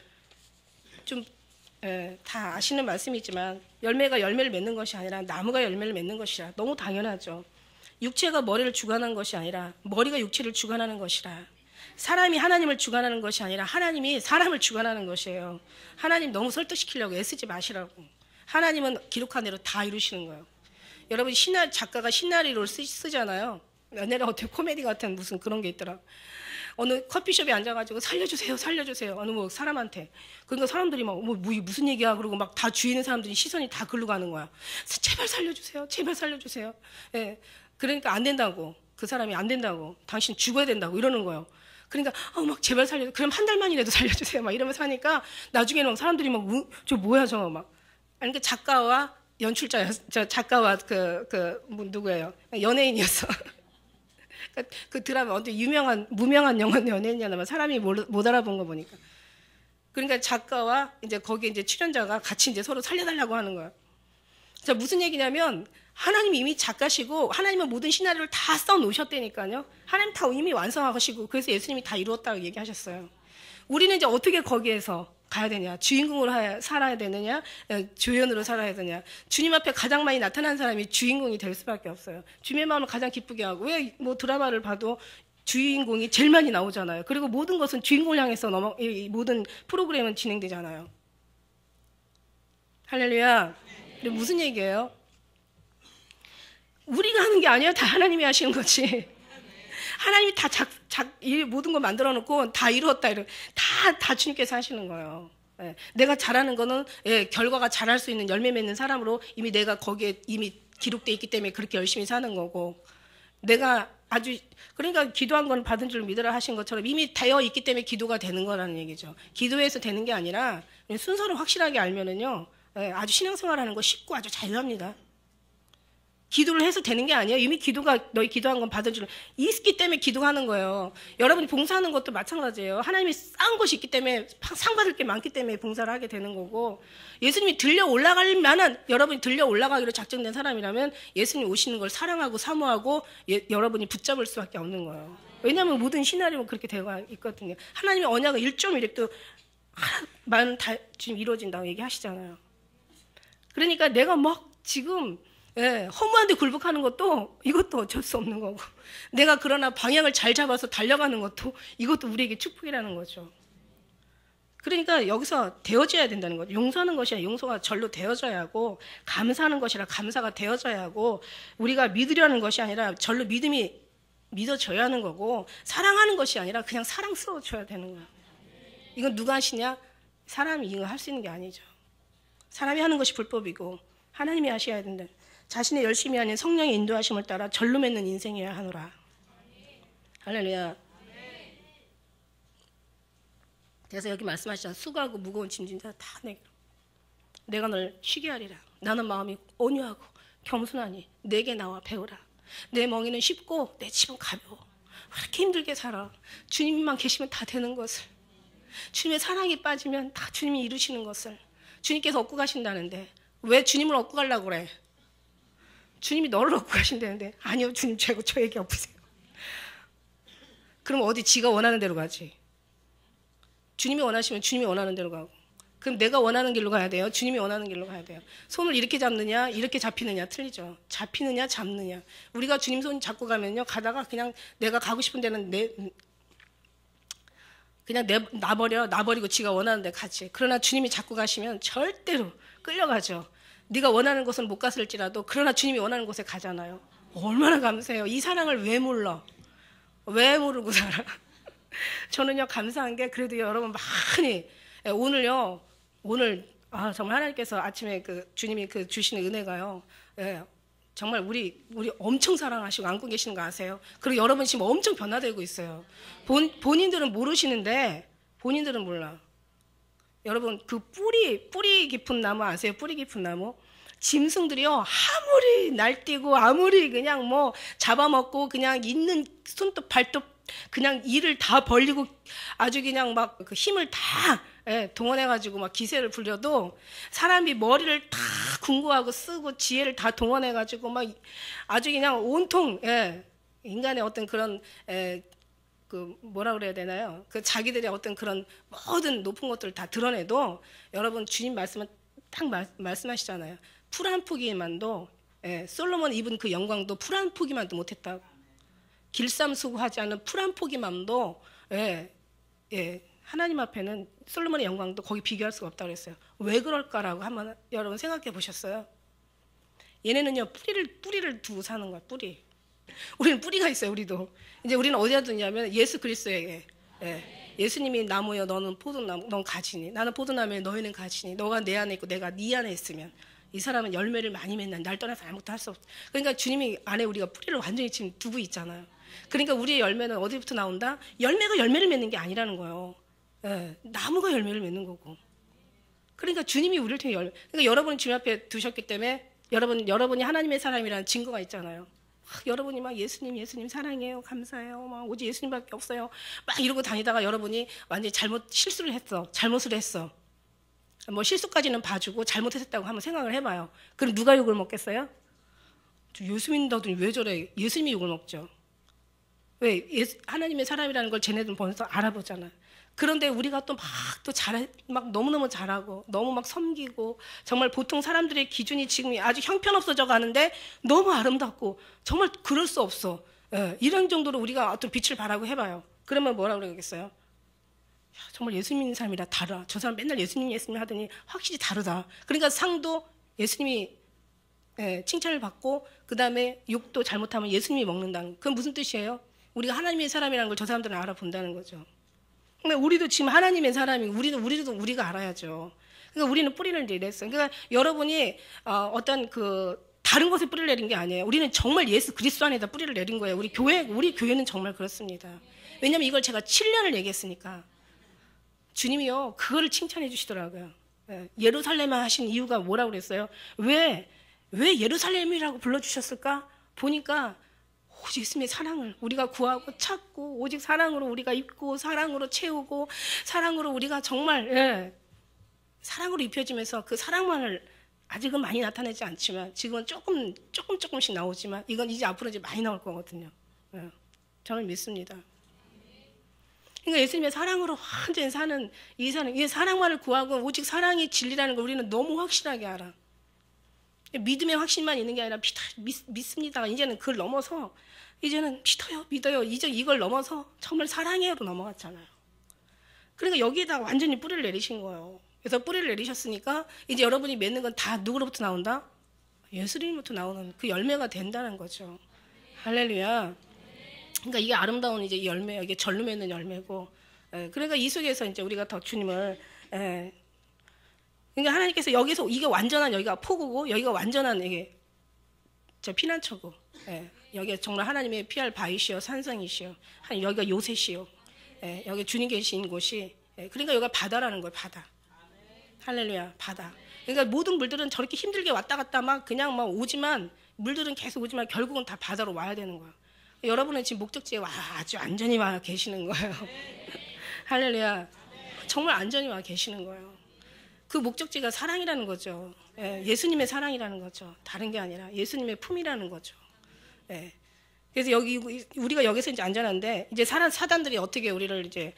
좀 다 아시는 말씀이지만, 열매가 열매를 맺는 것이 아니라 나무가 열매를 맺는 것이라. 너무 당연하죠. 육체가 머리를 주관하는 것이 아니라 머리가 육체를 주관하는 것이라. 사람이 하나님을 주관하는 것이 아니라 하나님이 사람을 주관하는 것이에요. 하나님 너무 설득시키려고 애쓰지 마시라고. 하나님은 기록한 대로 다 이루시는 거예요. 여러분, 작가가 시나리오를 쓰잖아요. 옛날에 어떻게 코미디 같은 무슨 그런 게 있더라. 어느 커피숍에 앉아가지고 살려주세요. 어느 사람한테. 그러니까 사람들이 막 무슨 얘기야? 그러고 막 다 주위에 있는 사람들이 시선이 다 글로 가는 거야. 제발 살려주세요. 그러니까 안 된다고. 그 사람이 안 된다고. 당신 죽어야 된다고 이러는 거예요. 그러니까 막 제발 살려주세요. 그럼 한 달만이라도 살려주세요. 막 이러면서 하니까 나중에는 막 사람들이 막 저 뭐야 저거 막. 아니, 그 작가와 작가와 누구예요? 연예인이었어. 그 드라마 어디 무명한 연예인이냐면 사람이 못 알아본 거 보니까. 그러니까 작가와 이제 거기 이제 출연자가 같이 이제 서로 살려달라고 하는 거야. 자, 무슨 얘기냐면 하나님이 이미 작가시고 하나님은 모든 시나리오를 다 써놓으셨다니까요. 하나님 다 이미 완성하시고 그래서 예수님이 다 이루었다고 얘기하셨어요. 우리는 이제 어떻게 거기에서 가야 되냐? 주인공으로 살아야 되느냐? 조연으로 살아야 되냐? 주님 앞에 가장 많이 나타난 사람이 주인공이 될 수밖에 없어요. 주님의 마음을 가장 기쁘게 하고 왜 뭐 드라마를 봐도 주인공이 제일 많이 나오잖아요. 그리고 모든 것은 주인공을 향해서 이 모든 프로그램은 진행되잖아요. 할렐루야. 근데 무슨 얘기예요? 우리가 하는 게 아니에요. 다 하나님이 하시는 거지. 하나님이 다 모든 걸 만들어 놓고 다 이루었다. 다 주님께서 하시는 거예요. 예, 내가 잘하는 거는 결과가 잘할 수 있는 열매 맺는 사람으로 이미 내가 거기에 이미 기록돼 있기 때문에 그렇게 열심히 사는 거고, 내가 그러니까 기도한 건 받은 줄 믿으라 하신 것처럼 이미 되어 있기 때문에 기도가 되는 거라는 얘기죠. 기도해서 되는 게 아니라 순서를 확실하게 알면은요, 아주 신앙생활하는 거 쉽고 아주 자유합니다. 기도를 해서 되는 게 아니에요. 이미 너희 기도한 건 받은 줄 있기 때문에 기도하는 거예요. 여러분이 봉사하는 것도 마찬가지예요. 하나님이 쌓은 것이 있기 때문에 상 받을 게 많기 때문에 봉사를 하게 되는 거고, 예수님이 들려 올라갈 만한, 여러분이 들려 올라가기로 작정된 사람이라면 예수님 오시는 걸 사랑하고 사모하고 여러분이 붙잡을 수밖에 없는 거예요. 왜냐하면 모든 시나리오는 그렇게 되어 있거든요. 하나님의 언약은 1.1획도 하나만 다 지금 이루어진다고 얘기하시잖아요. 그러니까 내가 막 지금 허무한데 굴복하는 것도 이것도 어쩔 수 없는 거고, 내가 그러나 방향을 잘 잡아서 달려가는 것도 이것도 우리에게 축복이라는 거죠. 그러니까 여기서 되어져야 된다는 거죠. 용서하는 것이 아니라 용서가 절로 되어져야 하고, 감사하는 것이라 감사가 되어져야 하고, 우리가 믿으려는 것이 아니라 절로 믿음이 믿어져야 하는 거고, 사랑하는 것이 아니라 그냥 사랑스러워져야 되는 거예요. 이건 누가 하시냐? 사람이 이거 할 수 있는 게 아니죠. 사람이 하는 것이 불법이고 하나님이 하셔야 된다. 자신의 열심히 하는 성령의 인도하심을 따라 절로 맺는 인생이어야 하노라. 할렐루야. 그래서 여기 말씀하시잖아요. 수고하고 무거운 짐진 자 다 내가 널 쉬게 하리라. 나는 마음이 온유하고 겸손하니 내게 나와 배우라. 내 멍에는 쉽고 내 짐은 가벼워. 왜 이렇게 힘들게 살아? 주님만 계시면 다 되는 것을, 주님의 사랑에 빠지면 다 주님이 이루시는 것을 주님께서 얻고 가신다는데 왜 주님을 얻고 가려고 그래? 주님이 너를 얻고 가신다는데, 아니요, 주님 최고 저에게 엎으세요. 그럼 어디 지가 원하는 대로 가지. 주님이 원하시면 주님이 원하는 대로 가고, 그럼 내가 원하는 길로 가야 돼요? 주님이 원하는 길로 가야 돼요? 손을 이렇게 잡느냐 이렇게 잡히느냐 틀리죠. 잡히느냐 잡느냐. 우리가 주님 손 잡고 가면요, 가다가 그냥 내가 가고 싶은 데는 그냥 놔버리고 지가 원하는 데 가지. 그러나 주님이 잡고 가시면 절대로 끌려가죠. 네가 원하는 곳은 못 갔을지라도 그러나 주님이 원하는 곳에 가잖아요. 얼마나 감사해요. 이 사랑을 왜 몰라? 왜 모르고 살아? 저는요, 감사한 게 그래도 여러분 많이 오늘 정말 하나님께서 아침에 주님이 주시는 은혜가요, 정말 우리 엄청 사랑하시고 안고 계시는 거 아세요? 그리고 여러분 지금 엄청 변화되고 있어요. 본인들은 모르시는데 본인들은 몰라. 여러분 그 뿌리 깊은 나무 아세요? 뿌리 깊은 나무? 짐승들이요, 아무리 날뛰고 아무리 그냥 뭐 잡아먹고 그냥 있는 손톱 발톱 그냥 이를 다 벌리고 아주 그냥 막 그 힘을 다 동원해가지고 막 기세를 부려도, 사람이 머리를 다 궁구하고 쓰고 지혜를 다 동원해가지고 막 아주 그냥 온통 인간의 어떤 그런 뭐라 그래야 되나요? 그 자기들의 어떤 그런 모든 높은 것들을 다 드러내도, 여러분 주님 말씀은 딱 말씀하시잖아요. 풀 한 포기만도 솔로몬 입은 그 영광도 풀 한 포기만도 못했다고. 길쌈수고하지 않은 풀 한 포기만도 하나님 앞에는 솔로몬의 영광도 거기 비교할 수가 없다고 그랬어요. 왜 그럴까라고 한번 여러분 생각해 보셨어요? 얘네는요, 뿌리를 두고 사는 거야. 뿌리. 우리는 뿌리가 있어요. 우리도. 이제 우리는 어디다 두냐면 예수 그리스도에게. 예수님이 나무여 너는 포도나무, 넌 가지니, 나는 포도나무에 너희는 가지니, 너가 내 안에 있고 내가 네 안에 있으면 이 사람은 열매를 많이 맺는, 날 떠나서 아무것도 할 수 없어. 그러니까 주님이 안에 우리가 뿌리를 완전히 지금 두고 있잖아요. 그러니까 우리의 열매는 어디부터 나온다? 열매가 열매를 맺는 게 아니라는 거예요. 나무가 열매를 맺는 거고. 그러니까 주님이 우리를 통해 그러니까 여러분이 주님 앞에 두셨기 때문에 여러분이 하나님의 사람이라는 증거가 있잖아요. 여러분이 막 예수님 사랑해요, 감사해요, 막 오직 예수님밖에 없어요, 막 이러고 다니다가 여러분이 완전히 잘못을 했어. 뭐 실수까지는 봐주고 잘못했다고 한번 생각을 해봐요. 그럼 누가 욕을 먹겠어요? 예수 믿는다더니 왜 저래? 예수님이 욕을 먹죠. 왜? 하나님의 사람이라는 걸 쟤네들은 벌써 알아보잖아. 그런데 우리가 또 막 또 막 너무너무 잘하고 너무 막 섬기고 정말 보통 사람들의 기준이 지금 아주 형편없어져 가는데 너무 아름답고 정말 그럴 수 없어. 예, 이런 정도로 우리가 어떤 빛을 발하고 해봐요. 그러면 뭐라고 그러겠어요? 정말 예수 믿는 사람이라 다르다. 저 사람 맨날 예수님 하더니 확실히 다르다. 그러니까 상도 예수님이 칭찬을 받고 그 다음에 욕도 잘못하면 예수님이 먹는다는. 그건 무슨 뜻이에요? 우리가 하나님의 사람이라는 걸 저 사람들은 알아본다는 거죠. 근데 우리도 지금 하나님의 사람이 우리도 우리가 알아야죠. 그러니까 우리는 뿌리를 내렸어요. 그러니까 여러분이 어떤 다른 것에 뿌리를 내린 게 아니에요. 우리는 정말 예수 그리스도 안에다 뿌리를 내린 거예요. 우리 교회는 정말 그렇습니다. 왜냐하면 이걸 제가 7년을 얘기했으니까. 주님이요 그거를 칭찬해 주시더라고요. 예루살렘 하신 이유가 뭐라고 그랬어요? 왜 예루살렘이라고 불러주셨을까? 보니까 오직 예수님의 사랑을 우리가 구하고 찾고 오직 사랑으로 우리가 입고 사랑으로 채우고 사랑으로 우리가 정말 사랑으로 입혀지면서 그 사랑만을 아직은 많이 나타내지 않지만 지금은 조금씩 나오지만 이건 이제 앞으로 이제 많이 나올 거거든요. 저는 믿습니다. 그러니까 예수님의 사랑으로 완전히 사는 이 사랑만을 구하고 오직 사랑이 진리라는 걸 우리는 너무 확실하게 알아. 믿음의 확신만 있는 게 아니라 믿습니다. 이제는 그걸 넘어서 이제는 믿어요. 이제 이걸 넘어서 정말 사랑해요로 넘어갔잖아요. 그러니까 여기에다가 완전히 뿌리를 내리신 거예요. 그래서 뿌리를 내리셨으니까 이제 여러분이 맺는 건 다 누구로부터 나온다? 예수님부터 나오는 그 열매가 된다는 거죠. 할렐루야. 그러니까 이게 아름다운 이제 열매야. 이게 절로 맺는 열매고. 그러니까 이 속에서 이제 우리가 더 주님을 그러니까 하나님께서 여기서 이게 완전한 여기가 포구고 여기가 완전한 이게 피난처고 여기가 정말 하나님의 피할 바위시여 산성이시여 여기가 요새시여 여기 주님 계신 곳이 그러니까 여기가 바다라는 거예요. 바다. 할렐루야. 바다. 그러니까 모든 물들은 저렇게 힘들게 왔다 갔다 막 그냥 막 오지만 물들은 계속 오지만 결국은 다 바다로 와야 되는 거야. 여러분은 지금 목적지에 아주 안전히 와 계시는 거예요. 할렐루야. 정말 안전히 와 계시는 거예요. 그 목적지가 사랑이라는 거죠. 예수님의 사랑이라는 거죠. 다른 게 아니라 예수님의 품이라는 거죠. 그래서 우리가 여기서 이제 안전한데 이제 사단들이 어떻게 우리를 이제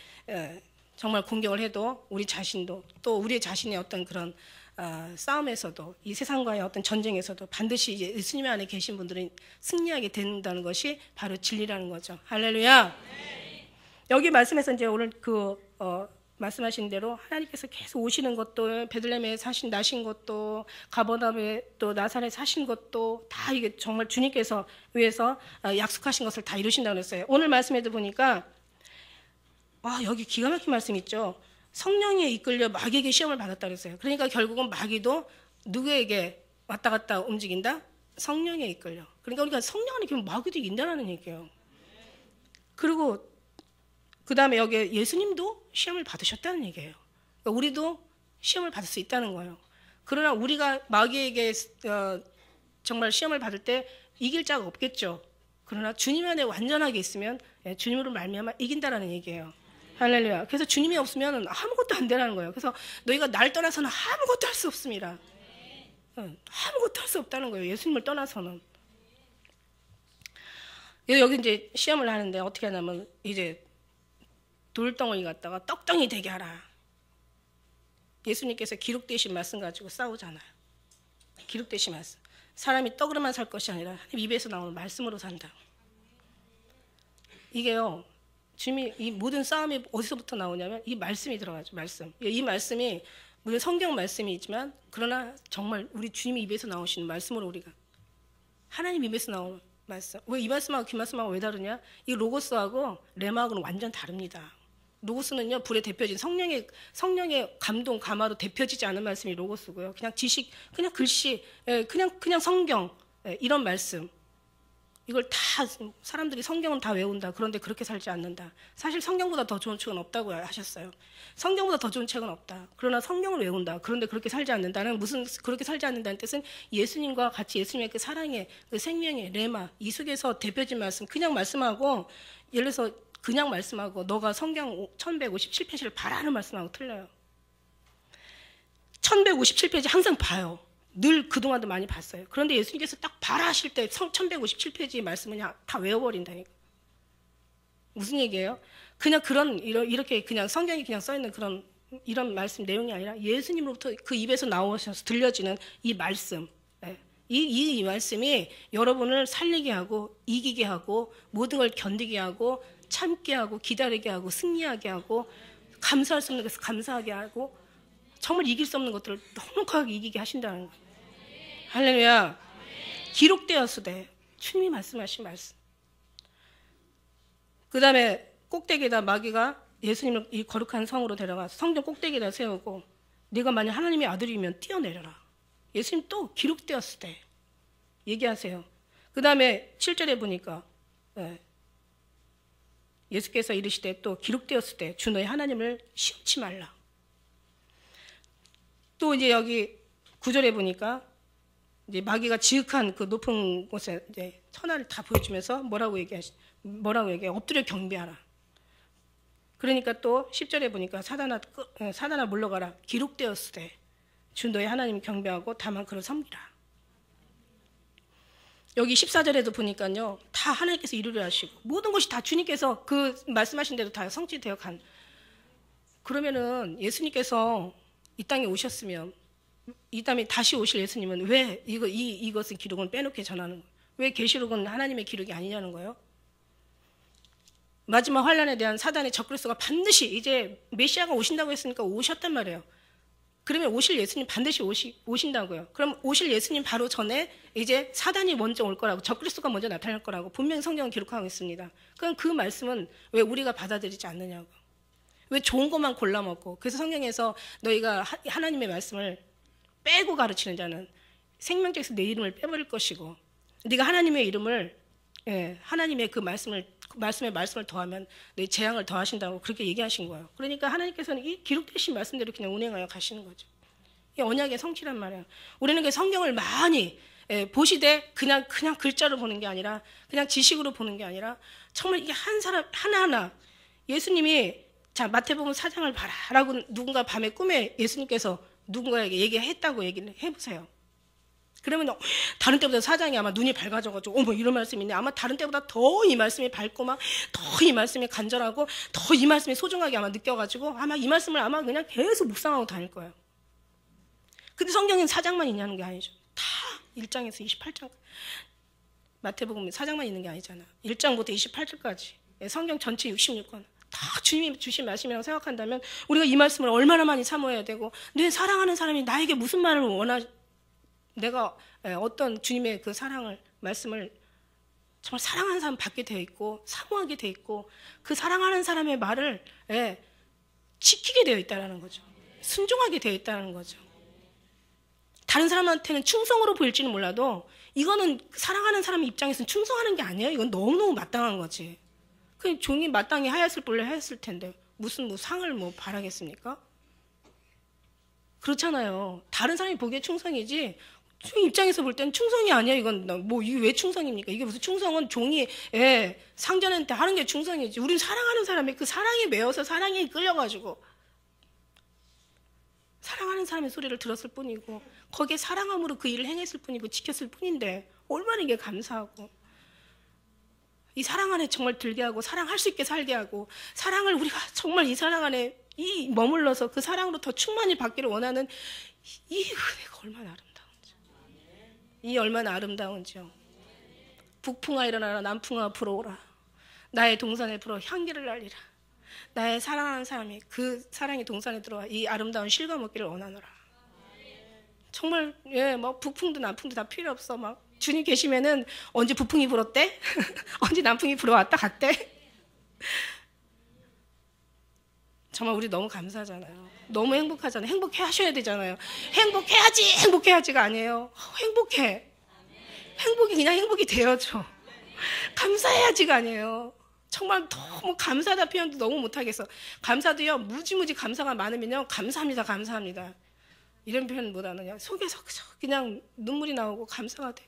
정말 공격을 해도 우리 자신도 또 우리 자신의 어떤 그런 싸움에서도 이 세상과의 어떤 전쟁에서도 반드시 이제 예수님 안에 계신 분들은 승리하게 된다는 것이 바로 진리라는 거죠. 할렐루야. 여기 말씀에서 이제 오늘 말씀하신 대로 하나님께서 계속 오시는 것도 베들레헴에 나신 것도 가버나움에 또 나사렛에 사신 것도 다 이게 정말 주님께서 위해서 약속하신 것을 다 이루신다고 그랬어요. 오늘 말씀에도 보니까 여기 기가 막힌 말씀 있죠. 성령에 이끌려 마귀에게 시험을 받았다 그랬어요. 그러니까 결국은 마귀도 누구에게 왔다 갔다 움직인다? 성령에 이끌려. 그러니까 우리가 성령 안에 있으면 마귀도 이긴다는 얘기예요. 그리고 그 다음에 여기 예수님도 시험을 받으셨다는 얘기예요. 그러니까 우리도 시험을 받을 수 있다는 거예요. 그러나 우리가 마귀에게 정말 시험을 받을 때 이길 자가 없겠죠. 그러나 주님 안에 완전하게 있으면 주님으로 말미암아 이긴다라는 얘기예요. 할렐루야. 그래서 주님이 없으면 아무것도 안 되라는 거예요. 그래서 너희가 날 떠나서는 아무것도 할 수 없습니다. 아무것도 할 수 없다는 거예요. 예수님을 떠나서는. 여기 이제 시험을 하는데 어떻게 하냐면 이제 돌덩어리 갖다가 떡덩이 되게 하라. 예수님께서 기록되신 말씀 가지고 싸우잖아요. 기록되신 말씀. 사람이 떡으로만 살 것이 아니라 하나님 입에서 나오는 말씀으로 산다. 이게요. 주님이 이 모든 싸움이 어디서부터 나오냐면 이 말씀이 들어가죠. 말씀. 이 말씀이 물론 성경 말씀이지만 그러나 정말 우리 주님이 입에서 나오시는 말씀으로 우리가 하나님 입에서 나오는 말씀. 왜 이 말씀하고 그 말씀하고 왜 다르냐? 이 로고스하고 레마하고는 완전 다릅니다. 로고스는요 불에 데펴진 성령의 감동 감화로 데펴지지 않은 말씀이 로고스고요. 그냥 지식, 그냥 글씨, 그냥 성경 이런 말씀. 이걸 다 사람들이 성경은 다 외운다. 그런데 그렇게 살지 않는다. 사실 성경보다 더 좋은 책은 없다고 하셨어요. 성경보다 더 좋은 책은 없다. 그러나 성경을 외운다. 그런데 그렇게 살지 않는다는 그렇게 살지 않는다는 뜻은 예수님과 같이 예수님의 그 사랑의 그 생명의 레마 이 속에서 대표진 말씀 그냥 말씀하고 예를 들어서 그냥 말씀하고 너가 성경 1157페이지를 봐라는 말씀하고 틀려요. 1157페이지 항상 봐요. 늘 그동안도 많이 봤어요. 그런데 예수님께서 딱 발하실 때 1157페이지 말씀은 그냥 다 외워버린다니까. 무슨 얘기예요? 그냥 이렇게 그냥 성경이 그냥 써있는 이런 말씀 내용이 아니라 예수님으로부터 그 입에서 나오셔서 들려지는 이 말씀. 이 말씀이 여러분을 살리게 하고 이기게 하고 모든 걸 견디게 하고 참게 하고 기다리게 하고 승리하게 하고 감사할 수 없는 것을 감사하게 하고 정말 이길 수 없는 것들을 넉넉하게 이기게 하신다는 거예요. 할렐루야. 기록되었으되 주님이 말씀하신 말씀. 그 다음에 꼭대기에다 마귀가 예수님을 이 거룩한 성으로 데려가서 성전 꼭대기에다 세우고 네가 만약 하나님의 아들이면 뛰어내려라. 예수님 또 기록되었을 때 얘기하세요. 그 다음에 7절에 보니까 예수께서 이르시되 또 기록되었을 때 주 너의 하나님을 시험치 말라. 또 이제 여기 9절에 보니까 이제 마귀가 지극한 그 높은 곳에 이제 천하를 다 보여주면서 뭐라고 얘기해? 엎드려 경배하라. 그러니까 또 10절에 보니까 사단아 물러가라. 기록되었을 때 주 너의 하나님 경배하고 다만 그를 섬기라. 여기 14절에도 보니까요. 다 하나님께서 이루려 하시고 모든 것이 다 주님께서 그 말씀하신 대로 다 성취되어 간. 그러면은 예수님께서 이 땅에 오셨으면 이 다음에 다시 오실 예수님은 왜 이것은 기록은 빼놓게 전하는 거예요? 왜 계시록은 하나님의 기록이 아니냐는 거예요? 마지막 환란에 대한 사단의 적그리스도가 반드시 이제 메시아가 오신다고 했으니까 오셨단 말이에요. 그러면 오실 예수님 반드시 오신다고요. 그럼 오실 예수님 바로 전에 이제 사단이 먼저 올 거라고 적그리스도가 먼저 나타날 거라고 분명히 성경은 기록하고 있습니다. 그럼 그 말씀은 왜 우리가 받아들이지 않느냐고. 왜 좋은 것만 골라먹고. 그래서 성경에서 너희가 하나님의 말씀을 빼고 가르치는 자는 생명책에서 내 이름을 빼버릴 것이고 네가 하나님의 이름을 하나님의 그 말씀에 말씀을 더하면 내 재앙을 더하신다고 그렇게 얘기하신 거예요. 그러니까 하나님께서는 이 기록되신 말씀대로 그냥 운행하여 가시는 거죠. 이 언약의 성취란 말이에요. 우리는 그 성경을 많이 보시되 그냥 글자로 보는 게 아니라 그냥 지식으로 보는 게 아니라 정말 이게 한 사람 하나하나 예수님이 자 마태복음 4장을 봐라라고 누군가 밤에 꿈에 예수님께서 누군가에게 얘기했다고 얘기를 해보세요. 그러면 다른 때보다 4장이 아마 눈이 밝아져가지고 어머 이런 말씀이 있네. 아마 다른 때보다 더 이 말씀이 밝고 막 더 이 말씀이 간절하고 더 이 말씀이 소중하게 아마 느껴가지고 아마 이 말씀을 아마 그냥 계속 묵상하고 다닐 거예요. 근데 성경엔 4장만 있냐는 게 아니죠. 다 1장에서 28장 마태복음 4장만 있는 게 아니잖아. 1장부터 28장까지 성경 전체 66권 다 주님이 주신 말씀이라고 생각한다면 우리가 이 말씀을 얼마나 많이 사모해야 되고 내 사랑하는 사람이 나에게 무슨 말을 내가 어떤 주님의 그 말씀을 정말 사랑하는 사람 받게 되어 있고 사모하게 되어 있고 그 사랑하는 사람의 말을 지키게 되어 있다는 거죠. 순종하게 되어 있다는 거죠. 다른 사람한테는 충성으로 보일지는 몰라도 이거는 사랑하는 사람 입장에서는 충성하는 게 아니에요. 이건 너무너무 마땅한 거지. 그 종이 마땅히 하였을 본래 하였을 텐데 무슨 상을 바라겠습니까? 그렇잖아요. 다른 사람이 보기에 충성이지 종이 입장에서 볼 때는 충성이 아니야. 이건 이게 왜 충성입니까? 이게 무슨 충성은 종이 상전한테 하는 게 충성이지. 우린 사랑하는 사람의 그 사랑에 매여서 사랑에 끌려가지고 사랑하는 사람의 소리를 들었을 뿐이고 거기에 사랑함으로 그 일을 행했을 뿐이고 지켰을 뿐인데 얼마나 이게 감사하고 이 사랑 안에 정말 들게 하고 사랑할 수 있게 살게 하고 사랑을 우리가 정말 이 사랑 안에 머물러서 그 사랑으로 더 충만히 받기를 원하는 이 은혜가 얼마나 아름다운지 이 얼마나 아름다운지요. 북풍아 일어나라 남풍아 불어오라 나의 동산에 불어 향기를 날리라 나의 사랑하는 사람이 그 사랑의 동산에 들어와 이 아름다운 실과 먹기를 원하노라. 정말 북풍도 남풍도 다 필요 없어. 막 주님 계시면은 언제 북풍이 불었대? 언제 남풍이 불어왔다 갔대? 정말 우리 너무 감사하잖아요. 너무 행복하잖아요. 행복해 하셔야 되잖아요. 행복해야지가 아니에요. 행복해. 행복이 그냥 행복이 되어줘. 감사해야지가 아니에요. 정말 너무 감사하다 표현도 너무 못하겠어. 감사도요 무지무지 감사가 많으면요 감사합니다 이런 표현보다는 속에서 그냥 눈물이 나오고 감사가 돼.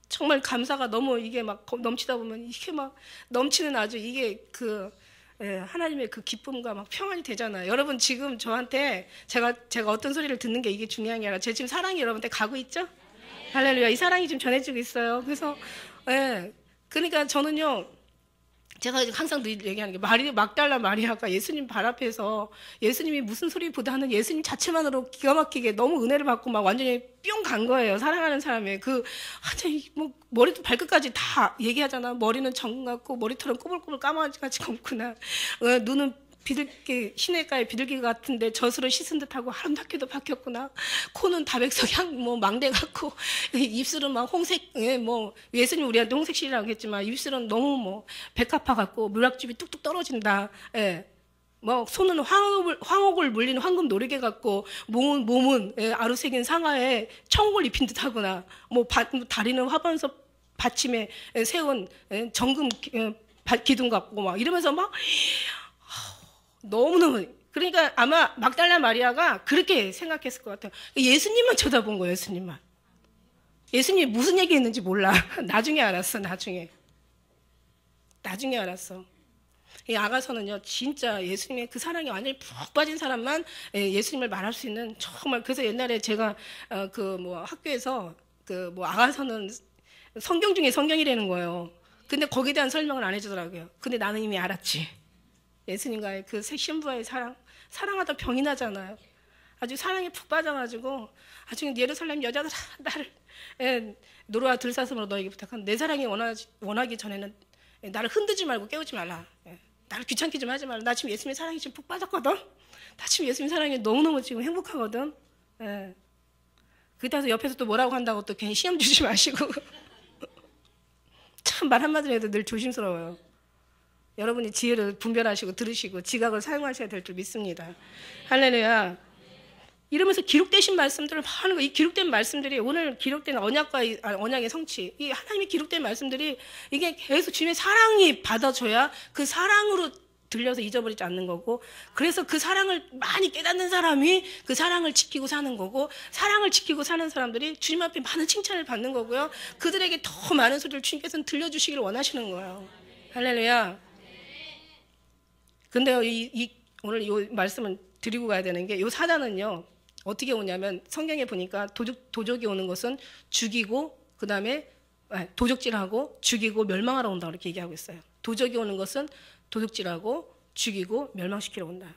정말 감사가 너무 이게 막 넘치다 보면 이게 막 넘치는 아주 이게 예, 하나님의 그 기쁨과 막 평안이 되잖아요. 여러분 지금 저한테 제가 어떤 소리를 듣는 게 이게 중요한 게 아니라 제 지금 사랑이 여러분한테 가고 있죠? 할렐루야. 이 사랑이 지금 전해지고 있어요. 그래서 예, 그러니까 저는요. 제가 항상 늘 얘기하는 게 막달라 마리아가 예수님 발 앞에서 예수님이 무슨 소리보다는 예수님 자체만으로 기가 막히게 너무 은혜를 받고 막 완전히 뿅 간 거예요. 사랑하는 사람의 그 완전히 뭐 머리도 발끝까지 다 얘기하잖아. 머리는 정금 같고 머리털은 꼬불꼬불 까마귀같이 검구나. 눈은 비둘기 시냇가에 비둘기 같은데 젖으로 씻은 듯하고 아름답게도 박혔구나. 코는 다백석향 뭐 망대 같고 입술은 막 홍색 뭐 예수님 우리한테 홍색실이라고 했지만 입술은 너무 뭐 백합화 같고 물락즙이 뚝뚝 떨어진다. 예. 뭐 손은 황옥을 물리는 황금 노리개 같고 몸은 아루새긴 상아에 청옥을 입힌 듯하구나. 뭐 다리는 화반석 받침에 세운 정금 기둥 같고 막 이러면서 막 너무너무 그러니까 아마 막달라 마리아가 그렇게 생각했을 것 같아요. 예수님만 쳐다본 거예요. 예수님이 무슨 얘기했는지 몰라. 나중에 알았어. 나중에 알았어. 이 아가서는요 진짜 예수님의 그 사랑에 완전히 푹 빠진 사람만 예수님을 말할 수 있는 정말. 그래서 옛날에 제가 그 뭐 학교에서 그 뭐 아가서는 성경 중에 성경이라는 거예요. 근데 거기에 대한 설명을 안 해주더라고요. 근데 나는 이미 알았지. 예수님과의 그 신부와의 사랑하다 병이 나잖아요. 아주 사랑에 푹 빠져가지고 아주 예루살렘 여자들아 나를 노루와 들사슴으로 너에게 부탁한 내 사랑이 원하기 전에는 나를 흔들지 말고 깨우지 말라. 나를 귀찮게 좀 하지 말라. 나 지금 예수님의 사랑이 지금 푹 빠졌거든. 나 지금 예수님 사랑이 너무너무 지금 행복하거든. 그때서 옆에서 또 뭐라고 한다고 또 괜히 시험 주지 마시고 참 말 한마디로 해도 늘 조심스러워요. 여러분이 지혜를 분별하시고 들으시고 지각을 사용하셔야 될 줄 믿습니다. 할렐루야. 이러면서 기록되신 말씀들을 하는 거, 이 기록된 말씀들이 오늘 기록된 언약의 성취, 이 하나님의 기록된 말씀들이 이게 계속 주님의 사랑이 받아줘야 그 사랑으로 들려서 잊어버리지 않는 거고, 그래서 그 사랑을 많이 깨닫는 사람이 그 사랑을 지키고 사는 거고, 사랑을 지키고 사는 사람들이 주님 앞에 많은 칭찬을 받는 거고요. 그들에게 더 많은 소리를 주님께서는 들려주시길 원하시는 거예요. 할렐루야. 근데요, 오늘 이 말씀을 드리고 가야 되는 게, 이 사단은요, 어떻게 오냐면, 성경에 보니까 도적이 오는 것은 죽이고, 그 다음에 도적질하고, 죽이고, 멸망하러 온다. 이렇게 얘기하고 있어요. 도적이 오는 것은 도둑질하고, 죽이고, 멸망시키러 온다.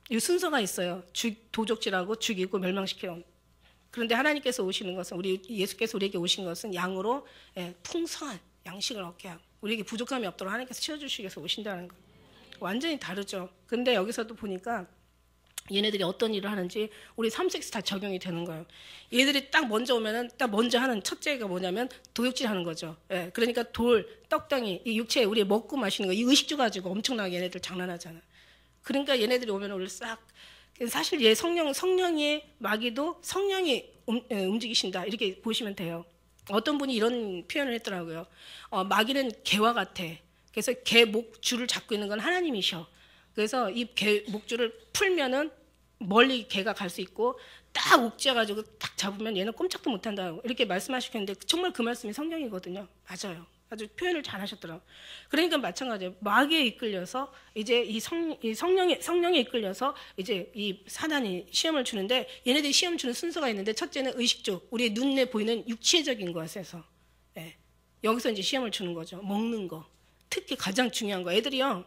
이 순서가 있어요. 도적질하고, 죽이고, 멸망시키러 온다. 그런데 하나님께서 오시는 것은, 예수께서 우리에게 오신 것은 양으로 풍성한 양식을 얻게 하고, 우리에게 부족함이 없도록 하나님께서 채워주시기 위해서 오신다는 거예요. 완전히 다르죠. 근데 여기서도 보니까 얘네들이 어떤 일을 하는지 우리 3섹스 다 적용이 되는 거예요. 얘들이 딱 먼저 오면은 딱 먼저 하는 첫째가 뭐냐면 도둑질 하는 거죠. 그러니까 떡덩이, 이 육체 우리 먹고 마시는 거, 이 의식주 가지고 엄청나게 얘네들 장난하잖아. 그러니까 얘네들이 오면 우리를 싹, 사실 얘 성령의 마귀도 성령이 움직이신다. 이렇게 보시면 돼요. 어떤 분이 이런 표현을 했더라고요. 마귀는 개와 같아. 그래서 개 목줄을 잡고 있는 건 하나님이셔. 그래서 이 개 목줄을 풀면은 멀리 개가 갈 수 있고 딱 옥죄어가지고 딱 잡으면 얘는 꼼짝도 못한다고 이렇게 말씀하셨는데 정말 그 말씀이 성경이거든요. 맞아요. 아주 표현을 잘 하셨더라고요. 그러니까 마찬가지예요. 마귀에 이끌려서 이제 이 성령에 이끌려서 이제 이 사단이 시험을 주는데 얘네들이 시험 주는 순서가 있는데 첫째는 의식주, 우리의 눈에 보이는 육체적인 것에서 여기서 이제 시험을 주는 거죠. 먹는 거. 특히 가장 중요한 거. 애들이요.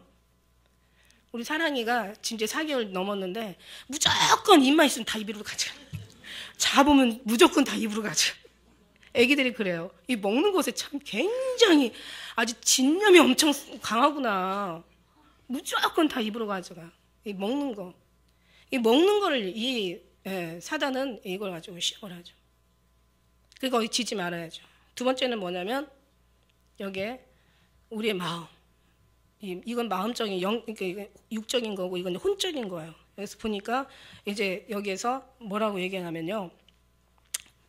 우리 사랑이가 지금 이제 4개월 넘었는데 무조건 입만 있으면 다 입으로 가져. 잡으면 무조건 다 입으로 가져. 애기들이 그래요. 이 먹는 것에 참 굉장히 아주 진념이 엄청 강하구나. 무조건 다 입으로 가져가. 이 먹는 거. 이 먹는 거를 사단은 이걸 가지고 시험을 하죠. 그거 지지 말아야죠. 두 번째는 뭐냐면 여기에 우리의 마음. 이건 마음적인 그러니까 육적인 거고 이건 혼적인 거예요. 그래서 보니까 이제 여기에서 뭐라고 얘기하냐면요.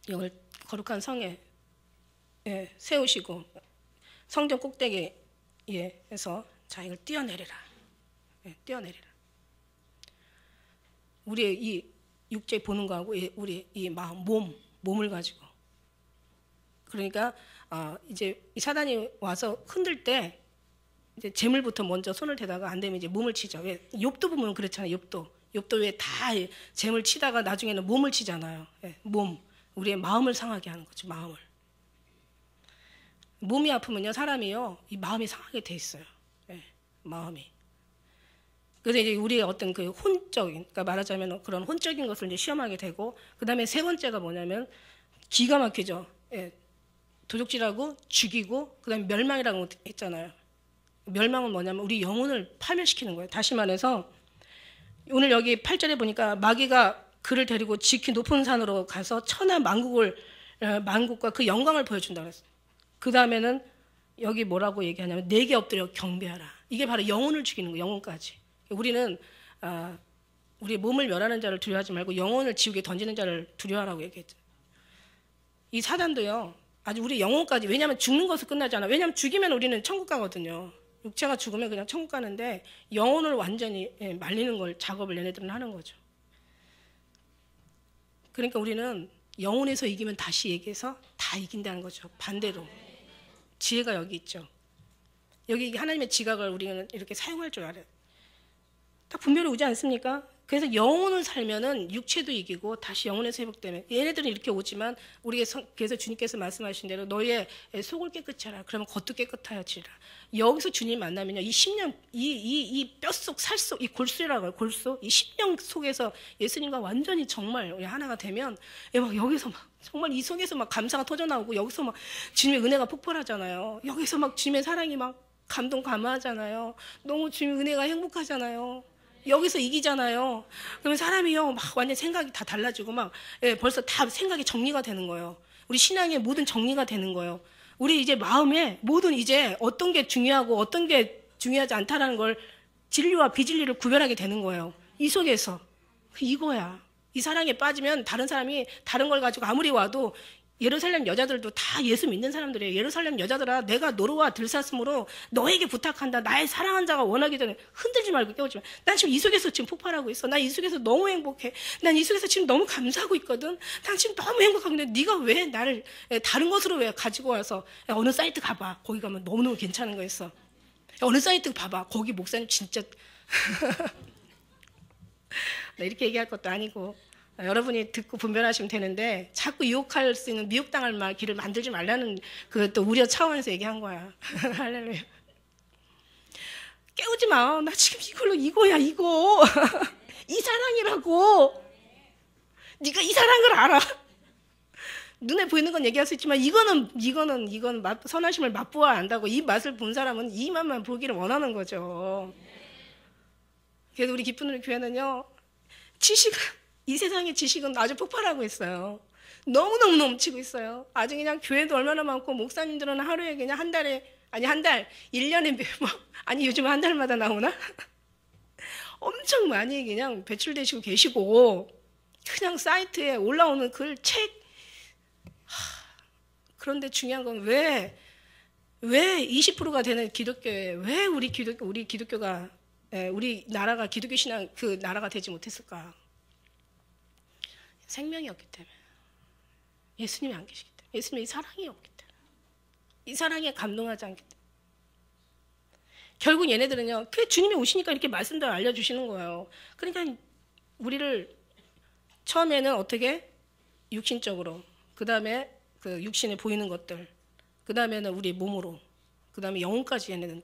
이걸 거룩한 성에 세우시고 성전 꼭대기에서 자 이걸 띄어내리라. 띄어내리라. 우리의 이 육체 보는 거하고 우리 이 마음, 몸을 가지고. 그러니까 이제 이 사단이 와서 흔들 때 이제 재물부터 먼저 손을 대다가 안 되면 이제 몸을 치죠. 왜 욥도 보면 그렇잖아요. 욥도 왜 다 재물 치다가 나중에는 몸을 치잖아요. 예, 몸, 우리의 마음을 상하게 하는 거죠. 마음을. 몸이 아프면요, 사람이요, 이 마음이 상하게 돼 있어요. 예, 마음이. 그래서 이제 우리의 어떤 그 혼적인, 그러니까 말하자면 그런 혼적인 것을 이제 시험하게 되고, 그 다음에 세 번째가 뭐냐면 기가 막히죠. 예, 도적질하고 죽이고, 그 다음에 멸망이라고 했잖아요. 멸망은 뭐냐면 우리 영혼을 파멸시키는 거예요. 다시 말해서 오늘 여기 8절에 보니까 마귀가 그를 데리고 지키 높은 산으로 가서 천하 만국과 그 영광을 보여준다 그랬어요. 그 다음에는 여기 뭐라고 얘기하냐면 내게 엎드려 경배하라. 이게 바로 영혼을 죽이는 거예요. 영혼까지. 우리는 우리 몸을 멸하는 자를 두려워하지 말고 영혼을 지옥에 던지는 자를 두려워하라고 얘기했죠. 이 사단도요, 아주 우리 영혼까지, 왜냐하면 죽는 것은 끝나지 않아. 왜냐하면 죽이면 우리는 천국 가거든요. 육체가 죽으면 그냥 천국 가는데 영혼을 완전히 말리는 걸 작업을 얘네들은 하는 거죠. 그러니까 우리는 영혼에서 이기면 다시 얘기해서 다 이긴다는 거죠. 반대로. 지혜가 여기 있죠. 여기 하나님의 지각을 우리는 이렇게 사용할 줄 알아요. 딱 분별이 오지 않습니까? 그래서 영혼을 살면은 육체도 이기고 다시 영혼에서 회복되면, 얘네들은 이렇게 오지만 그래서 주님께서 말씀하신 대로 너의 속을 깨끗이 하라. 그러면 겉도 깨끗하여지라. 여기서 주님 만나면요, 이 심령, 이 뼛속, 살속, 이 골수라고 해요. 골수, 이 심령 속에서 예수님과 완전히 정말 우리 하나가 되면 막 여기서 막 정말 이 속에서 막 감사가 터져나오고, 여기서 막 주님의 은혜가 폭발하잖아요. 여기서 막 주님의 사랑이 막 감동 감화하잖아요. 너무 주님의 은혜가 행복하잖아요. 여기서 이기잖아요. 그러면 사람이요, 막 완전 생각이 다 달라지고 막, 벌써 다 생각이 정리가 되는 거예요. 우리 신앙의 모든 정리가 되는 거예요. 우리 이제 마음에 모든 이제 어떤 게 중요하고 어떤 게 중요하지 않다라는 걸, 진리와 비진리를 구별하게 되는 거예요. 이 속에서. 이거야. 이 사랑에 빠지면 다른 사람이 다른 걸 가지고 아무리 와도, 예루살렘 여자들도 다 예수 믿는 사람들이에요. 예루살렘 여자들아, 내가 노루와 들사슴으로 너에게 부탁한다. 나의 사랑한 자가 원하기 전에 흔들지 말고 깨우지 마. 난 지금 이 속에서 지금 폭발하고 있어. 난 이 속에서 너무 행복해. 난 이 속에서 지금 너무 감사하고 있거든. 난 지금 너무 행복하는데 네가 왜 나를 다른 것으로 왜 가지고 와서, 어느 사이트 가봐. 거기 가면 너무너무 괜찮은 거 있어. 어느 사이트 봐봐. 거기 목사님 진짜 이렇게 얘기할 것도 아니고, 여러분이 듣고 분별하시면 되는데, 자꾸 유혹할 수 있는, 미혹당할 말 길을 만들지 말라는 그 또 우려 차원에서 얘기한 거야. 할렐루야. 깨우지 마. 나 지금 이거야 이거. 이 사랑이라고. 네가 이 사랑을 알아. 눈에 보이는 건 얘기할 수 있지만 이거는 선하심을 맛보아야 한다고. 이 맛을 본 사람은 이 맛만 보기를 원하는 거죠. 그래서 우리 기쁜 우리 교회는요, 이 세상의 지식은 아주 폭발하고 있어요. 너무너무 넘치고 있어요. 아주 그냥 교회도 얼마나 많고, 목사님들은 하루에 그냥 한 달, 1년에 아니 요즘 한 달마다 나오나? 엄청 많이 그냥 배출되시고 계시고, 그냥 사이트에 올라오는 글, 책. 그런데 중요한 건 왜 20%가 되는 기독교에 왜 우리 기독교가, 우리 나라가 기독교 신앙 그 나라가 되지 못했을까? 생명이 없기 때문에. 예수님이 안 계시기 때문에. 예수님의 사랑이 없기 때문에. 이 사랑에 감동하지 않기 때문에. 결국 얘네들은요, 그 주님이 오시니까 이렇게 말씀들 알려주시는 거예요. 그러니까 우리를 처음에는 어떻게? 육신적으로, 그 다음에 그 육신에 보이는 것들, 그 다음에는 우리 몸으로, 그 다음에 영혼까지 얘네는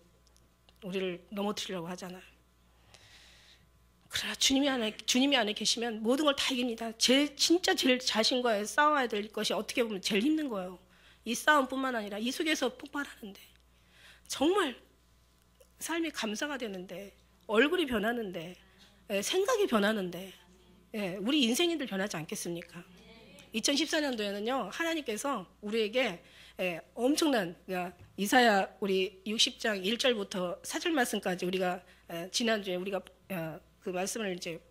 우리를 넘어뜨리려고 하잖아요. 그러나 주님이 안에 계시면 모든 걸 다 이깁니다. 진짜 제일 자신과 싸워야 될 것이 어떻게 보면 제일 힘든 거예요. 이 싸움뿐만 아니라 이 속에서 폭발하는데, 정말 삶이 감사가 되는데, 얼굴이 변하는데, 생각이 변하는데, 우리 인생인들 변하지 않겠습니까? 2014년도에는요, 하나님께서 우리에게 엄청난, 이사야 우리 60장 1절부터 4절 말씀까지 우리가 지난주에 우리가 그 말씀을 이제,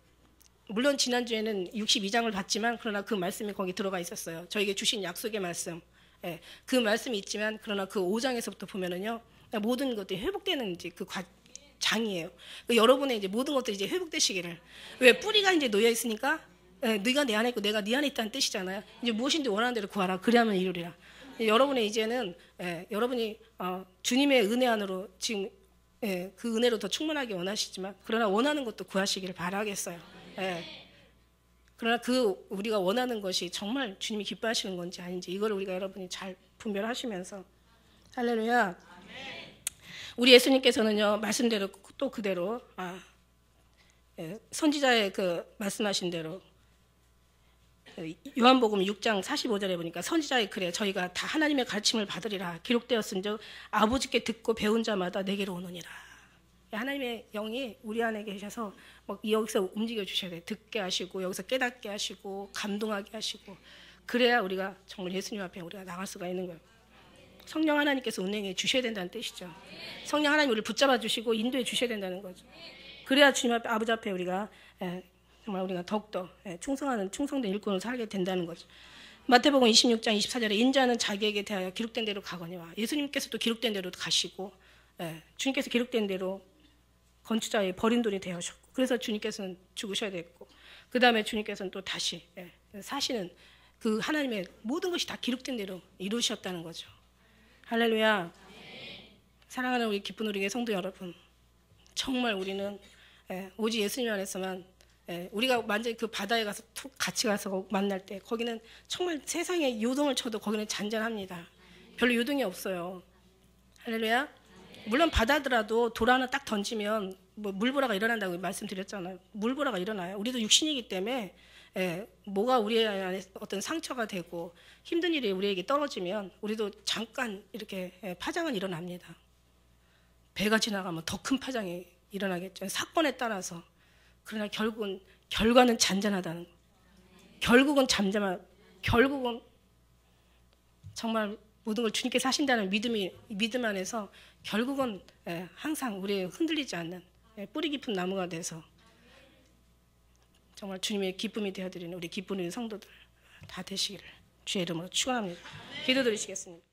물론 지난주에는 62장을 봤지만 그러나 그 말씀이 거기 들어가 있었어요. 저에게 주신 약속의 말씀. 그 말씀이 있지만 그러나 그 5장에서부터 보면은요, 모든 것들이 회복되는 이제 그 장이에요. 여러분의 이제 모든 것들이 이제 회복되시기를. 왜? 뿌리가 이제 놓여 있으니까, 네가 내 안에 있고 내가 네 안에 있다는 뜻이잖아요. 이제 무엇인지 원하는 대로 구하라. 그리하면 이루리라. 여러분의 이제는, 여러분이 주님의 은혜 안으로 지금 예, 그 은혜로 더 충만하게 원하시지만 그러나 원하는 것도 구하시기를 바라겠어요. 예. 그러나 그 우리가 원하는 것이 정말 주님이 기뻐하시는 건지 아닌지 이걸 우리가 여러분이 잘 분별하시면서 할렐루야. 우리 예수님께서는요 말씀대로 또 그대로 예, 선지자의 그 말씀하신 대로 요한복음 6장 45절에 보니까 선지자의 글에 저희가 다 하나님의 가르침을 받으리라 기록되었은즉 아버지께 듣고 배운 자마다 내게로 오느니라. 하나님의 영이 우리 안에 계셔서 여기서 움직여 주셔야 돼요. 듣게 하시고 여기서 깨닫게 하시고 감동하게 하시고 그래야 우리가 정말 예수님 앞에 우리가 나갈 수가 있는 거예요. 성령 하나님께서 운행해 주셔야 된다는 뜻이죠. 성령 하나님 우리를 붙잡아 주시고 인도해 주셔야 된다는 거죠. 그래야 주님 앞에 아버지 앞에 우리가 정말 우리가 더욱더 충성된 일꾼으로 살게 된다는 거죠. 마태복음 26장 24절에 인자는 자기에게 대하여 기록된 대로 가거니와 예수님께서도 기록된 대로 가시고 주님께서 기록된 대로 건축자의 버린 돌이 되어셨고 그래서 주님께서는 죽으셔야 됐고 그 다음에 주님께서는 또 다시 사시는 그 하나님의 모든 것이 다 기록된 대로 이루셨다는 거죠. 할렐루야. 사랑하는 우리 기쁜 우리 성도 여러분, 정말 우리는 오직 예수님 안에서만 우리가 완전히 그 바다에 가서 같이 가서 만날 때 거기는 정말 세상에 요동을 쳐도 거기는 잔잔합니다. 별로 요동이 없어요. 할렐루야. 물론 바다더라도 돌 하나 딱 던지면 물보라가 일어난다고 말씀드렸잖아요. 물보라가 일어나요. 우리도 육신이기 때문에 뭐가 우리 안에 어떤 상처가 되고 힘든 일이 우리에게 떨어지면 우리도 잠깐 이렇게 파장은 일어납니다. 배가 지나가면 더 큰 파장이 일어나겠죠. 사건에 따라서. 그러나 결과는 잔잔하다는 거. 결국은 정말 모든 걸 주님께서 하신다는 믿음 안에서 결국은 항상 우리 흔들리지 않는 뿌리 깊은 나무가 돼서 정말 주님의 기쁨이 되어드리는 우리 기쁜 우리 성도들 다 되시기를 주의 이름으로 축원합니다. 기도드리시겠습니다.